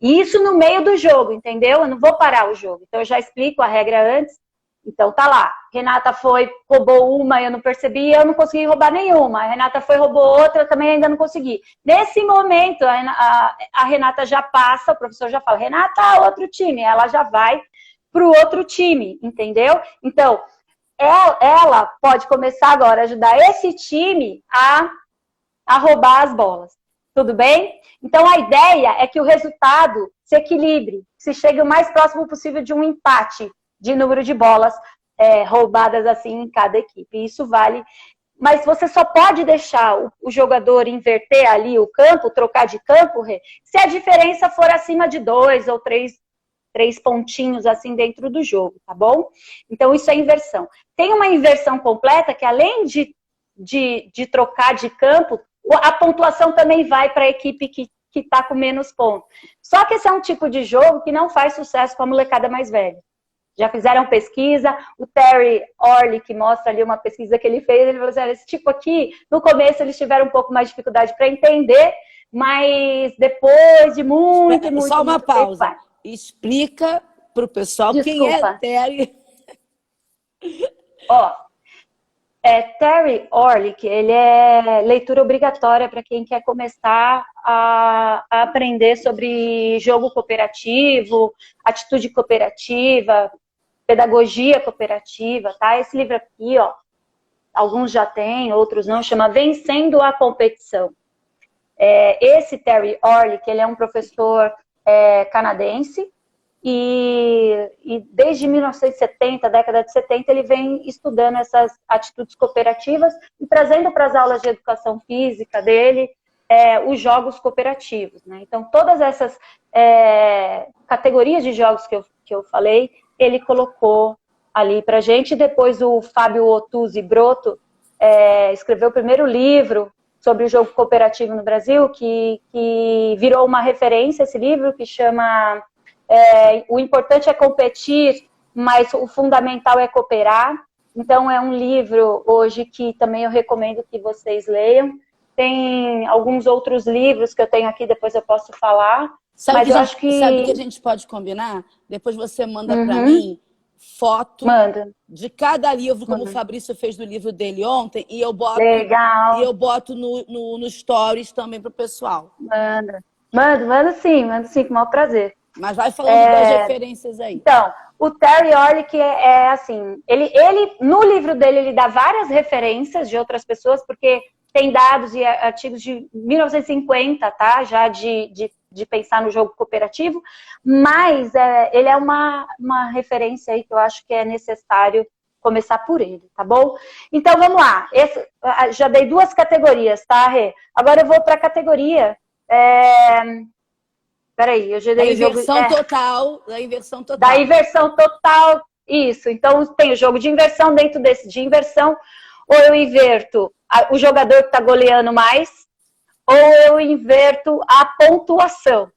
E isso no meio do jogo, entendeu? Eu não vou parar o jogo. Então eu já explico a regra antes Então tá lá, Renata foi, roubou uma, eu não percebi, eu não consegui roubar nenhuma. A Renata foi, roubou outra, eu também ainda não consegui. Nesse momento, a Renata já passa, o professor já fala, Renata, outro time. Ela já vai pro outro time, entendeu? Então, ela pode começar agora a ajudar esse time a roubar as bolas. Tudo bem? Então, a ideia é que o resultado se equilibre, se chegue o mais próximo possível de um empate de número de bolas roubadas assim em cada equipe. Isso vale. Mas você só pode deixar o jogador inverter ali o campo, trocar de campo, se a diferença for acima de 2 ou 3 pontinhos assim dentro do jogo, tá bom? Então, isso é inversão. Tem uma inversão completa que, além de trocar de campo, a pontuação também vai para a equipe que está com menos pontos. Só que esse é um tipo de jogo que não faz sucesso com a molecada mais velha. Já fizeram pesquisa, o Terry Orley, que mostra ali uma pesquisa que ele fez, ele falou assim, esse tipo aqui, no começo eles tiveram um pouco mais de dificuldade para entender, mas depois de muito, muito... Só uma muito pausa. tempo, Explica para o pessoal Desculpa. quem é Terry. Terry Orley, que ele é leitura obrigatória para quem quer começar a aprender sobre jogo cooperativo, atitude cooperativa, pedagogia cooperativa, tá? Esse livro aqui, alguns já têm, outros não, chama Vencendo a Competição. Esse Terry Orley, que ele é um professor canadense, e desde 1970, década de 70, ele vem estudando essas atitudes cooperativas e trazendo para as aulas de educação física dele os jogos cooperativos, né? Então, todas essas categorias de jogos que eu falei, ele colocou ali para a gente. Depois o Fábio Otuzzi Broto escreveu o primeiro livro sobre o jogo cooperativo no Brasil, que virou uma referência, esse livro, que chama O Importante é Competir, mas o fundamental é cooperar. Então, é um livro hoje que também eu recomendo que vocês leiam. Tem alguns outros livros que eu tenho aqui, depois eu posso falar. Sabe o que a gente pode combinar? Depois você manda para mim foto de cada livro, como o Fabrício fez do livro dele ontem, e eu boto, Legal. E eu boto no stories também para o pessoal. Manda sim, com o maior prazer. Mas vai falando das referências aí. Então, o Terry Orley, que assim, ele no livro dele, ele dá várias referências de outras pessoas, porque tem dados e artigos de 1950, tá? Já de pensar no jogo cooperativo, mas ele é uma referência aí que eu acho que é necessário começar por ele, tá bom? Então, vamos lá. Já dei 2 categorias, tá, Rê? Agora eu vou para a categoria... Peraí, eu já dei da inversão total. Da inversão total, isso. Então, tem o jogo de inversão. Dentro desse de inversão, ou eu inverto o jogador que está goleando mais, ou eu inverto a pontuação.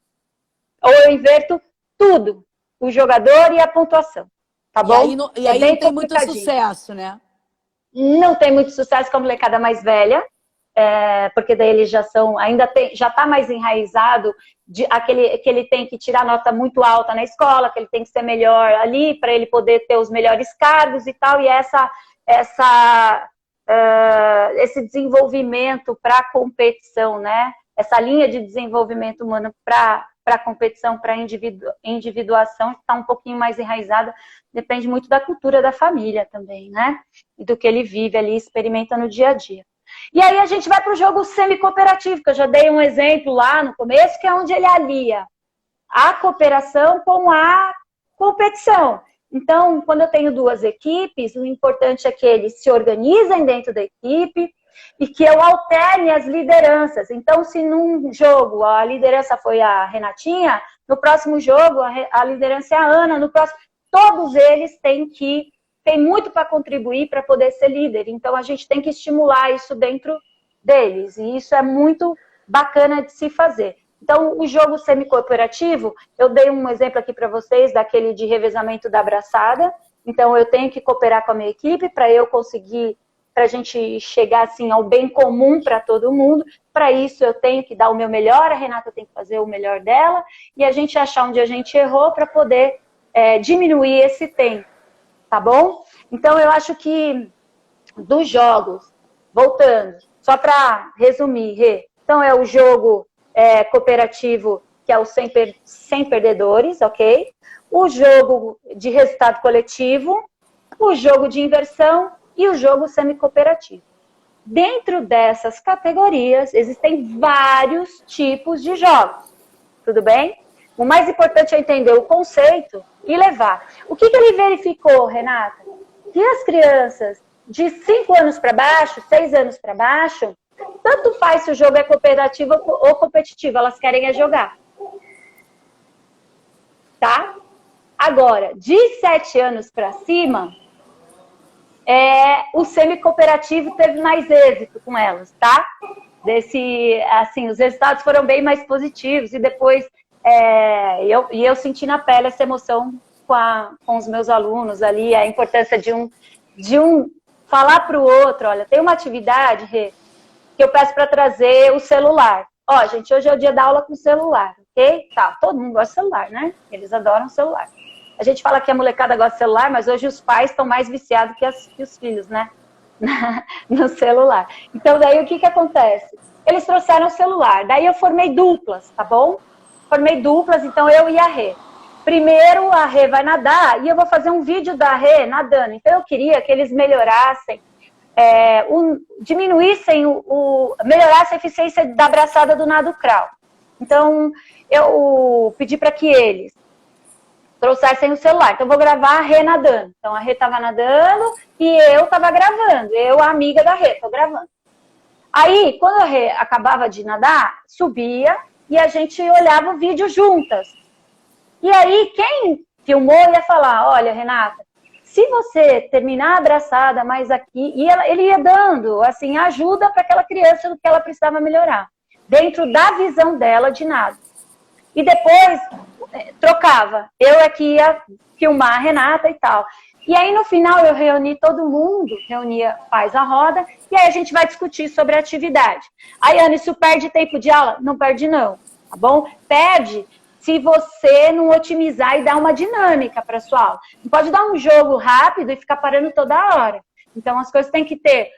Ou eu inverto tudo, o jogador e a pontuação. Tá bom? E aí não tem muito sucesso, né? Não tem muito sucesso com a molecada mais velha. Porque daí eles já está mais enraizado que ele tem que tirar nota muito alta na escola, que ele tem que ser melhor ali para ele poder ter os melhores cargos e tal, e esse desenvolvimento para a competição, né? Essa linha de desenvolvimento humano para a competição, para a individuação, está um pouquinho mais enraizada, depende muito da cultura da família também, né? E do que ele vive ali, experimenta no dia a dia. E aí a gente vai para o jogo semi-cooperativo, que eu já dei um exemplo lá no começo, que é onde ele alia a cooperação com a competição. Então, quando eu tenho 2 equipes, o importante é que eles se organizem dentro da equipe e que eu alterne as lideranças. Então, se num jogo a liderança foi a Renatinha, no próximo jogo a liderança é a Ana, no próximo... Todos eles têm muito para contribuir para poder ser líder. Então, a gente tem que estimular isso dentro deles. E isso é muito bacana de se fazer. Então, o jogo semi-cooperativo, eu dei um exemplo aqui para vocês, daquele de revezamento da abraçada. Então, eu tenho que cooperar com a minha equipe para eu conseguir, para a gente chegar assim, ao bem comum para todo mundo. Para isso, eu tenho que dar o meu melhor, a Renata tem que fazer o melhor dela, e a gente achar onde a gente errou para poder diminuir esse tempo. tá bom? Então, eu acho que dos jogos, voltando, só para resumir, Rê, então é o jogo cooperativo, que é o sem perdedores, ok? O jogo de resultado coletivo, o jogo de inversão e o jogo semi-cooperativo. Dentro dessas categorias, existem vários tipos de jogos, tudo bem? O mais importante é entender o conceito e levar. O que ele verificou, Renata? Que as crianças de 5 anos para baixo, 6 anos para baixo, tanto faz se o jogo é cooperativo ou competitivo, elas querem jogar. Tá? Agora, de 7 anos para cima, o semi-cooperativo teve mais êxito com elas, tá? Os resultados foram bem mais positivos e depois eu senti na pele essa emoção com os meus alunos ali, a importância de um falar para o outro, olha, tem uma atividade, Rê, que eu peço para trazer o celular. Ó, gente, hoje é o dia da aula com celular, ok? Tá, todo mundo gosta de celular, né? Eles adoram celular. A gente fala que a molecada gosta de celular, mas hoje os pais estão mais viciados que os filhos, né? No celular. Então, daí o que acontece? Eles trouxeram o celular, daí eu formei duplas, tá bom? Formei duplas, então eu e a Rê. Primeiro a Rê vai nadar e eu vou fazer um vídeo da Rê nadando. Então eu queria que eles melhorassem, melhorassem a eficiência da braçada do nado crawl. Então eu pedi para que eles trouxessem o celular. Então eu vou gravar a Rê nadando. Então a Rê estava nadando e eu estava gravando. Eu, a amiga da Rê, estou gravando. Aí, quando a Rê acabava de nadar, subia e a gente olhava o vídeo juntas. E aí, quem filmou ia falar, olha, Renata, se você terminar a abraçada mais aqui, e ele ia dando, assim, ajuda para aquela criança no que ela precisava melhorar, dentro da visão dela de nada. E depois, trocava. Eu aqui ia filmar a Renata e tal. E aí, no final, eu reuni todo mundo, faz a roda, e aí a gente vai discutir sobre a atividade. Aí, Ana, isso perde tempo de aula? Não perde, não, tá bom? Perde se você não otimizar e dar uma dinâmica para a sua aula. Não pode dar um jogo rápido e ficar parando toda hora. Então, as coisas têm que ter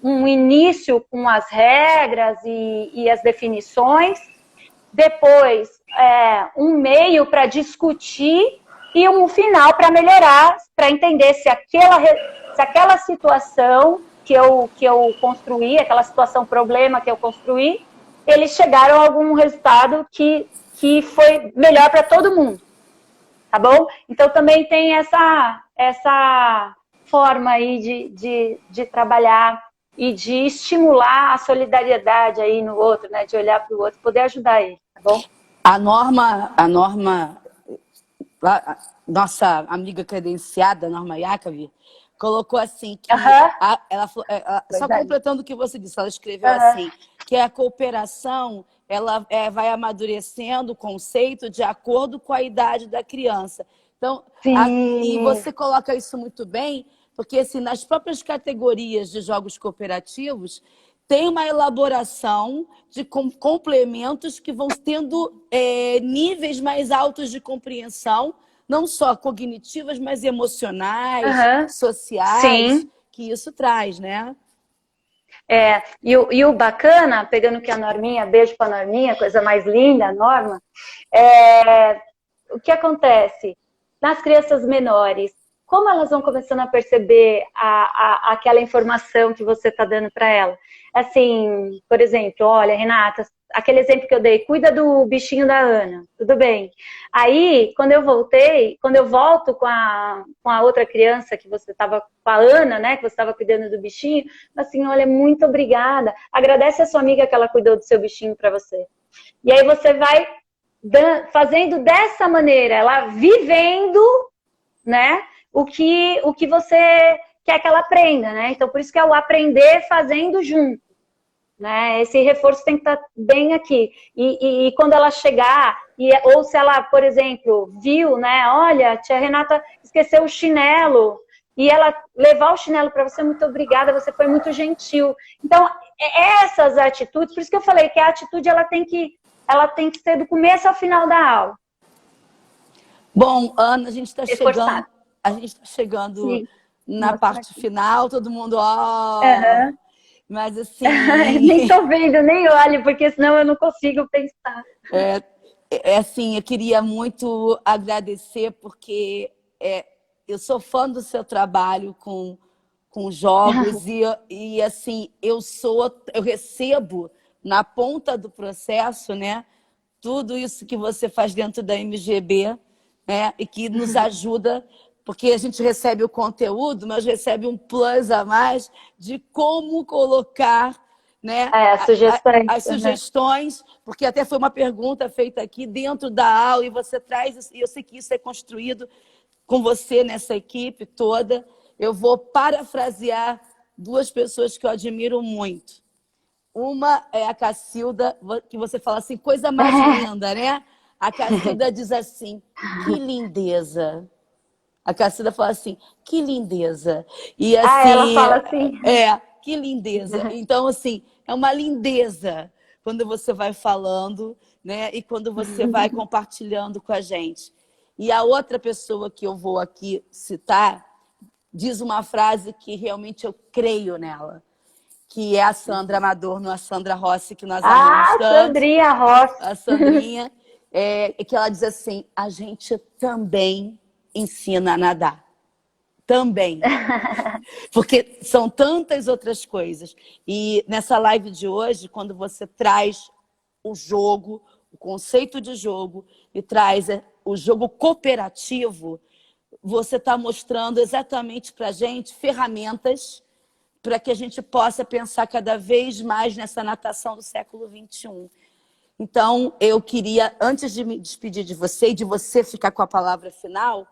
um início com as regras e as definições, depois um meio para discutir e um final para melhorar, para entender se aquela situação que eu construí, aquela situação problema que eu construí, eles chegaram a algum resultado que foi melhor para todo mundo, tá bom? Então também tem essa forma aí de trabalhar e de estimular a solidariedade aí no outro, né? De olhar para o outro, poder ajudar ele, tá bom? A Norma, nossa amiga credenciada, Norma Yacovi, colocou assim, que só completando o que você disse, ela escreveu assim, que a cooperação, ela vai amadurecendo o conceito de acordo com a idade da criança. Então, e você coloca isso muito bem, porque assim, nas próprias categorias de jogos cooperativos, tem uma elaboração de complementos que vão tendo níveis mais altos de compreensão, não só cognitivas, mas emocionais, sociais, que isso traz, né? E o bacana, pegando que a Norminha, beijo pra Norminha, coisa mais linda, a Norma, o que acontece nas crianças menores, como elas vão começando a perceber aquela informação que você está dando para ela? Assim, por exemplo, olha, Renata, aquele exemplo que eu dei, cuida do bichinho da Ana, tudo bem. Aí, quando eu volto com a outra criança que você estava, com a Ana, né, que você estava cuidando do bichinho, assim, olha, muito obrigada, agradece a sua amiga que ela cuidou do seu bichinho para você. E aí você vai fazendo dessa maneira, ela vivendo, né, o que você quer que ela aprenda, né? Então, por isso que é o aprender fazendo junto, né? Esse reforço tem que estar bem aqui. E quando ela chegar, ou se ela, por exemplo, viu, né? Olha, a tia Renata esqueceu o chinelo, e ela levar o chinelo para você, muito obrigada, você foi muito gentil. Então, essas atitudes, por isso que eu falei que a atitude ela tem que ser do começo ao final da aula. Bom, Ana, a gente está chegando. a gente está chegando Sim. na Mostra parte aqui. final, todo mundo, ó. Aham. Mas assim, Nem tô vendo, nem olho, porque senão eu não consigo pensar. é, assim, eu queria muito agradecer, porque eu sou fã do seu trabalho com jogos e assim, eu recebo na ponta do processo, né? Tudo isso que você faz dentro da MGB, né? E que nos ajuda, porque a gente recebe o conteúdo, mas recebe um plus a mais de como colocar, né, Sugestões. as sugestões, porque até foi uma pergunta feita aqui dentro da aula, e você traz isso, e eu sei que isso é construído com você nessa equipe toda. Eu vou parafrasear duas pessoas que eu admiro muito. Uma é a Cacilda, que você fala assim, coisa mais linda, né? A Cacilda diz assim, que lindeza. A Cacilda fala assim, que lindeza. E Ela assim, fala assim. que lindeza. Então, assim, é uma lindeza quando você vai falando, né? E quando você vai compartilhando com a gente. E a outra pessoa que eu vou aqui citar diz uma frase que realmente eu creio nela, que é a Sandra Amador, a Sandra Rossi, que nós amamos tanto. Sandrinha Ross. A Sandrinha, que ela diz assim, a gente também ensina a nadar. Também. Porque são tantas outras coisas. E nessa live de hoje, quando você traz o jogo, o conceito de jogo, e traz o jogo cooperativo, você está mostrando exatamente para a gente ferramentas para que a gente possa pensar cada vez mais nessa natação do século XXI. Então, eu queria, antes de me despedir de você e de você ficar com a palavra final,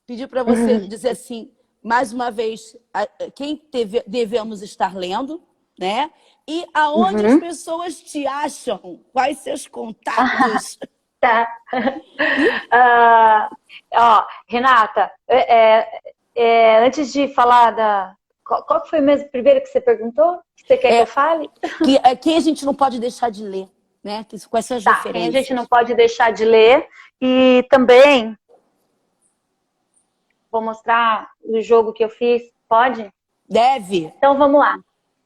pedir para você dizer assim, mais uma vez, quem devemos estar lendo, né? E aonde as pessoas te acham? Quais seus contatos? Tá. Renata, antes de falar da... Qual foi mesmo primeiro que você perguntou? Que você quer que eu fale? Quem a gente não pode deixar de ler, né? Quais são as referências? Quem a gente não pode deixar de ler. E também vou mostrar o jogo que eu fiz. Pode? Deve. Então vamos lá.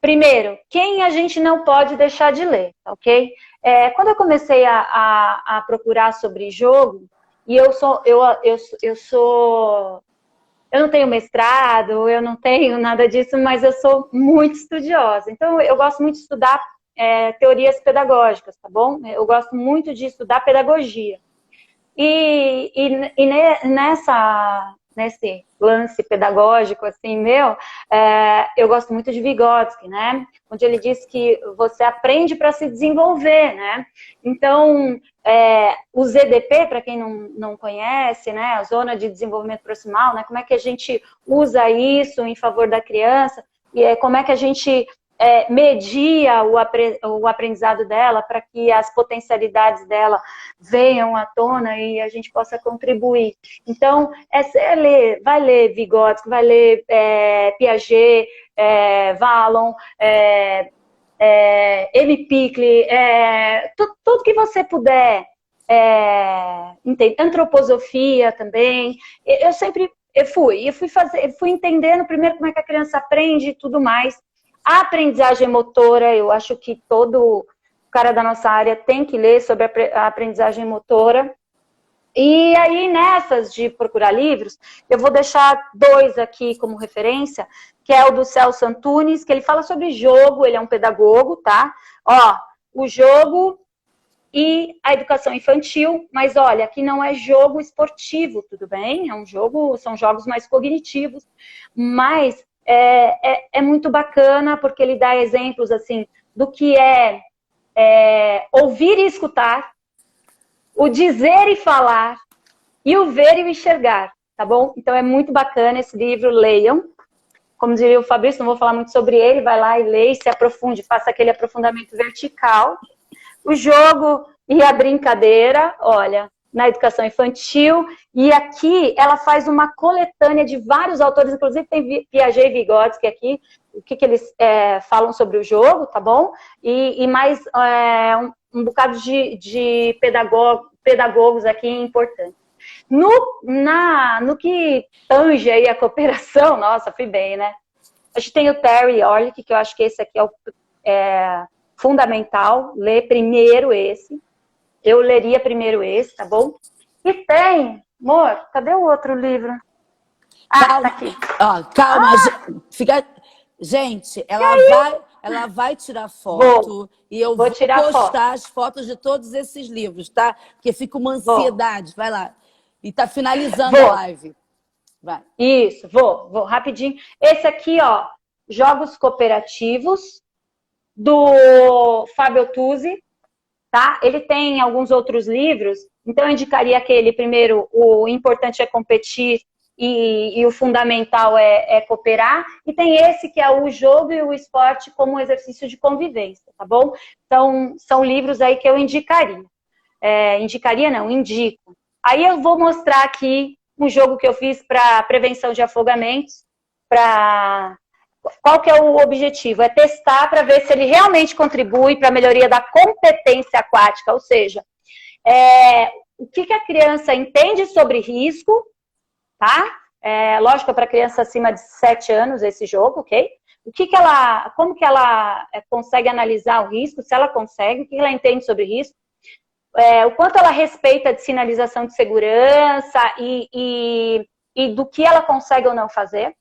Primeiro, quem a gente não pode deixar de ler, ok? Quando eu comecei a procurar sobre jogo, e eu não tenho mestrado, eu não tenho nada disso, mas eu sou muito estudiosa. Então, eu gosto muito de estudar teorias pedagógicas, tá bom? Eu gosto muito de estudar pedagogia. Nesse lance pedagógico, assim, eu gosto muito de Vygotsky, né? Onde ele diz que você aprende para se desenvolver, né? Então, o ZDP, para quem não conhece, né? A Zona de Desenvolvimento Proximal, né? Como é que a gente usa isso em favor da criança? E como é que a gente media o aprendizado dela para que as potencialidades dela venham à tona e a gente possa contribuir. Então, vai ler Vygotsky, vai ler Piaget, Vallon, M. Pickle, tudo que você puder, antroposofia também. Eu fui entendendo primeiro como é que a criança aprende e tudo mais. A aprendizagem motora, eu acho que todo cara da nossa área tem que ler sobre a aprendizagem motora. E aí, nessas de procurar livros, eu vou deixar 2 aqui como referência, que é o do Celso Antunes, que ele fala sobre jogo, ele é um pedagogo, tá? O jogo e a educação infantil, mas olha, aqui não é jogo esportivo, tudo bem? São jogos mais cognitivos, mas é muito bacana, porque ele dá exemplos, assim, do que é ouvir e escutar, o dizer e falar, e o ver e o enxergar, tá bom? Então é muito bacana esse livro, leiam. Como diria o Fabrício, não vou falar muito sobre ele, vai lá e leia, se aprofunde, faça aquele aprofundamento vertical. O jogo e a brincadeira, olha, na educação infantil, e aqui ela faz uma coletânea de vários autores, inclusive tem Piaget e Vygotsky aqui, o que eles falam sobre o jogo, tá bom? E mais um bocado de pedagogos aqui importantes. No que tange aí a cooperação, nossa, fui bem, né? A gente tem o Terry Orlick, que eu acho que esse aqui é fundamental, ler primeiro esse. Eu leria primeiro esse, tá bom? E tem, amor, cadê o outro livro? Calma, tá aqui. Ó, calma, fica... Gente, ela vai tirar foto e eu vou postar as fotos de todos esses livros, tá? Porque fica uma ansiedade. Vai lá. E tá finalizando a live. Vai. Isso, vou rapidinho. Esse aqui, ó, Jogos Cooperativos, do Fábio Tuzzi, tá? Ele tem alguns outros livros, então eu indicaria aquele primeiro, o importante é competir e o fundamental é cooperar, e tem esse que é o jogo e o esporte como exercício de convivência, tá bom? Então, são livros aí que eu indicaria. Indico. Aí eu vou mostrar aqui um jogo que eu fiz para prevenção de afogamentos, qual que é o objetivo? É testar para ver se ele realmente contribui para a melhoria da competência aquática, ou seja, o que a criança entende sobre risco, tá? Lógico, para criança acima de 7 anos esse jogo, ok? Como que ela consegue analisar o risco, se ela consegue, o que ela entende sobre risco, o quanto ela respeita de sinalização de segurança e do que ela consegue ou não fazer,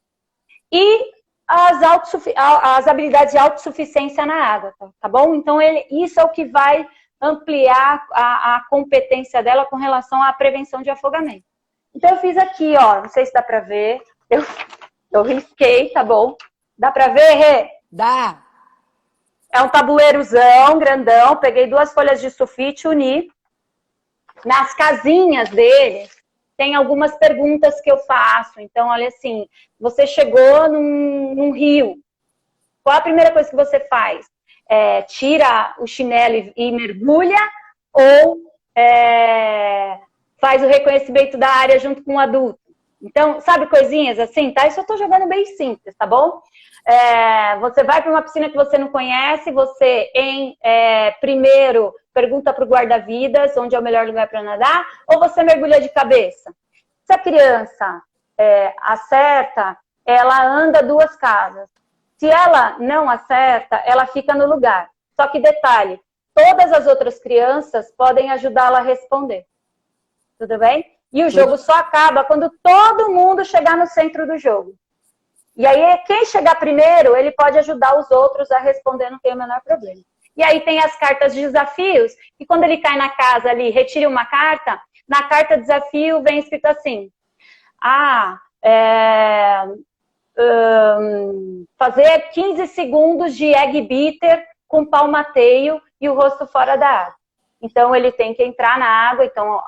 e as habilidades de autossuficiência na água, tá bom? Então, isso é o que vai ampliar a competência dela com relação à prevenção de afogamento. Então, eu fiz aqui, ó, não sei se dá pra ver, eu risquei, tá bom? Dá pra ver, Rê? Dá. É um tabuleirozão, grandão, peguei 2 folhas de sulfite, uni. Nas casinhas dele, tem algumas perguntas que eu faço. Então, olha assim, você chegou num rio. Qual a primeira coisa que você faz? Tira o chinelo e mergulha ou faz o reconhecimento da área junto com o adulto? Então, sabe coisinhas assim, tá? Isso eu tô jogando bem simples, tá bom? Você vai para uma piscina que você não conhece, você primeiro pergunta para o guarda-vidas onde é o melhor lugar para nadar, ou você mergulha de cabeça? Se a criança acerta, ela anda 2 casas. Se ela não acerta, ela fica no lugar. Só que detalhe, todas as outras crianças podem ajudá-la a responder. Tudo bem? E o jogo só acaba quando todo mundo chegar no centro do jogo. E aí, quem chegar primeiro, ele pode ajudar os outros a responder, não tem o menor problema. E aí tem as cartas de desafios, e quando ele cai na casa ali, retire uma carta, na carta desafio vem escrito assim, fazer 15 segundos de egg beater com palmateio e o rosto fora da água. Então, ele tem que entrar na água, então,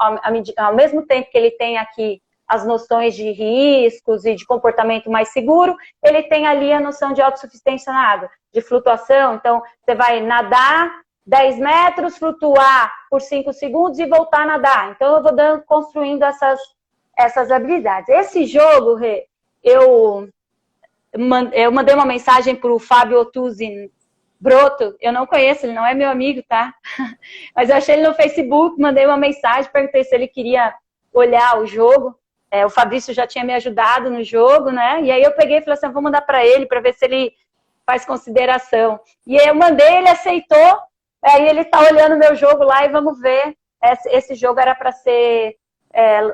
ao mesmo tempo que ele tem aqui as noções de riscos e de comportamento mais seguro, ele tem ali a noção de autossuficiência na água, de flutuação. Então, você vai nadar 10 metros, flutuar por 5 segundos e voltar a nadar. Então, eu vou construindo essas habilidades. Esse jogo, Rê, eu mandei uma mensagem para o Fábio Tuzzi Broto, eu não conheço, ele não é meu amigo, tá? Mas eu achei ele no Facebook, mandei uma mensagem, perguntei se ele queria olhar o jogo. O Fabrício já tinha me ajudado no jogo, né? E aí eu peguei e falei assim, vou mandar para ele, para ver se ele faz consideração. E aí eu mandei, ele aceitou, aí ele tá olhando meu jogo lá e vamos ver. Esse jogo era para ser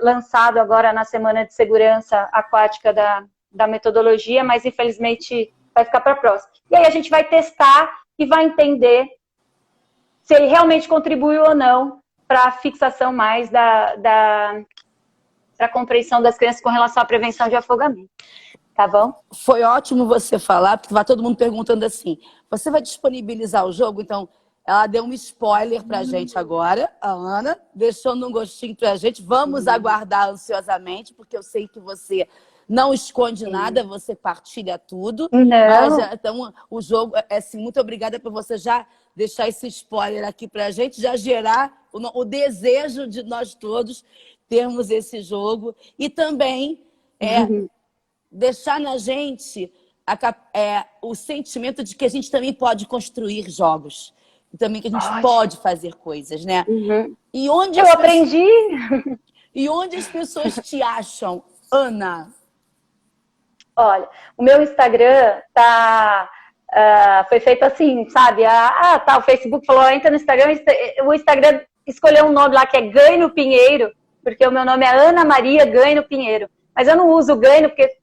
lançado agora na Semana de Segurança Aquática da metodologia, mas infelizmente vai ficar para a próxima. E aí a gente vai testar e vai entender se ele realmente contribuiu ou não para a fixação mais da compreensão das crianças com relação à prevenção de afogamento. Tá bom? Foi ótimo você falar, porque vai todo mundo perguntando assim, você vai disponibilizar o jogo? Então, ela deu um spoiler pra gente agora, a Ana, deixando um gostinho pra gente. Vamos aguardar ansiosamente, porque eu sei que você não esconde nada, você partilha tudo. Não. Mas, então, o jogo, assim, muito obrigada por você já deixar esse spoiler aqui pra gente, já gerar o desejo de nós todos termos esse jogo. E também deixar na gente o sentimento de que a gente também pode construir jogos. E também que a gente pode fazer coisas, né? Uhum. E onde eu aprendi... E onde as pessoas te acham, Ana? Olha, o meu Instagram foi feito assim, sabe? O Facebook falou, entra no Instagram, o Instagram escolheu um nome lá que é Ganho Pinheiro, porque o meu nome é Ana Maria Ganho Pinheiro. Mas eu não uso Ganho porque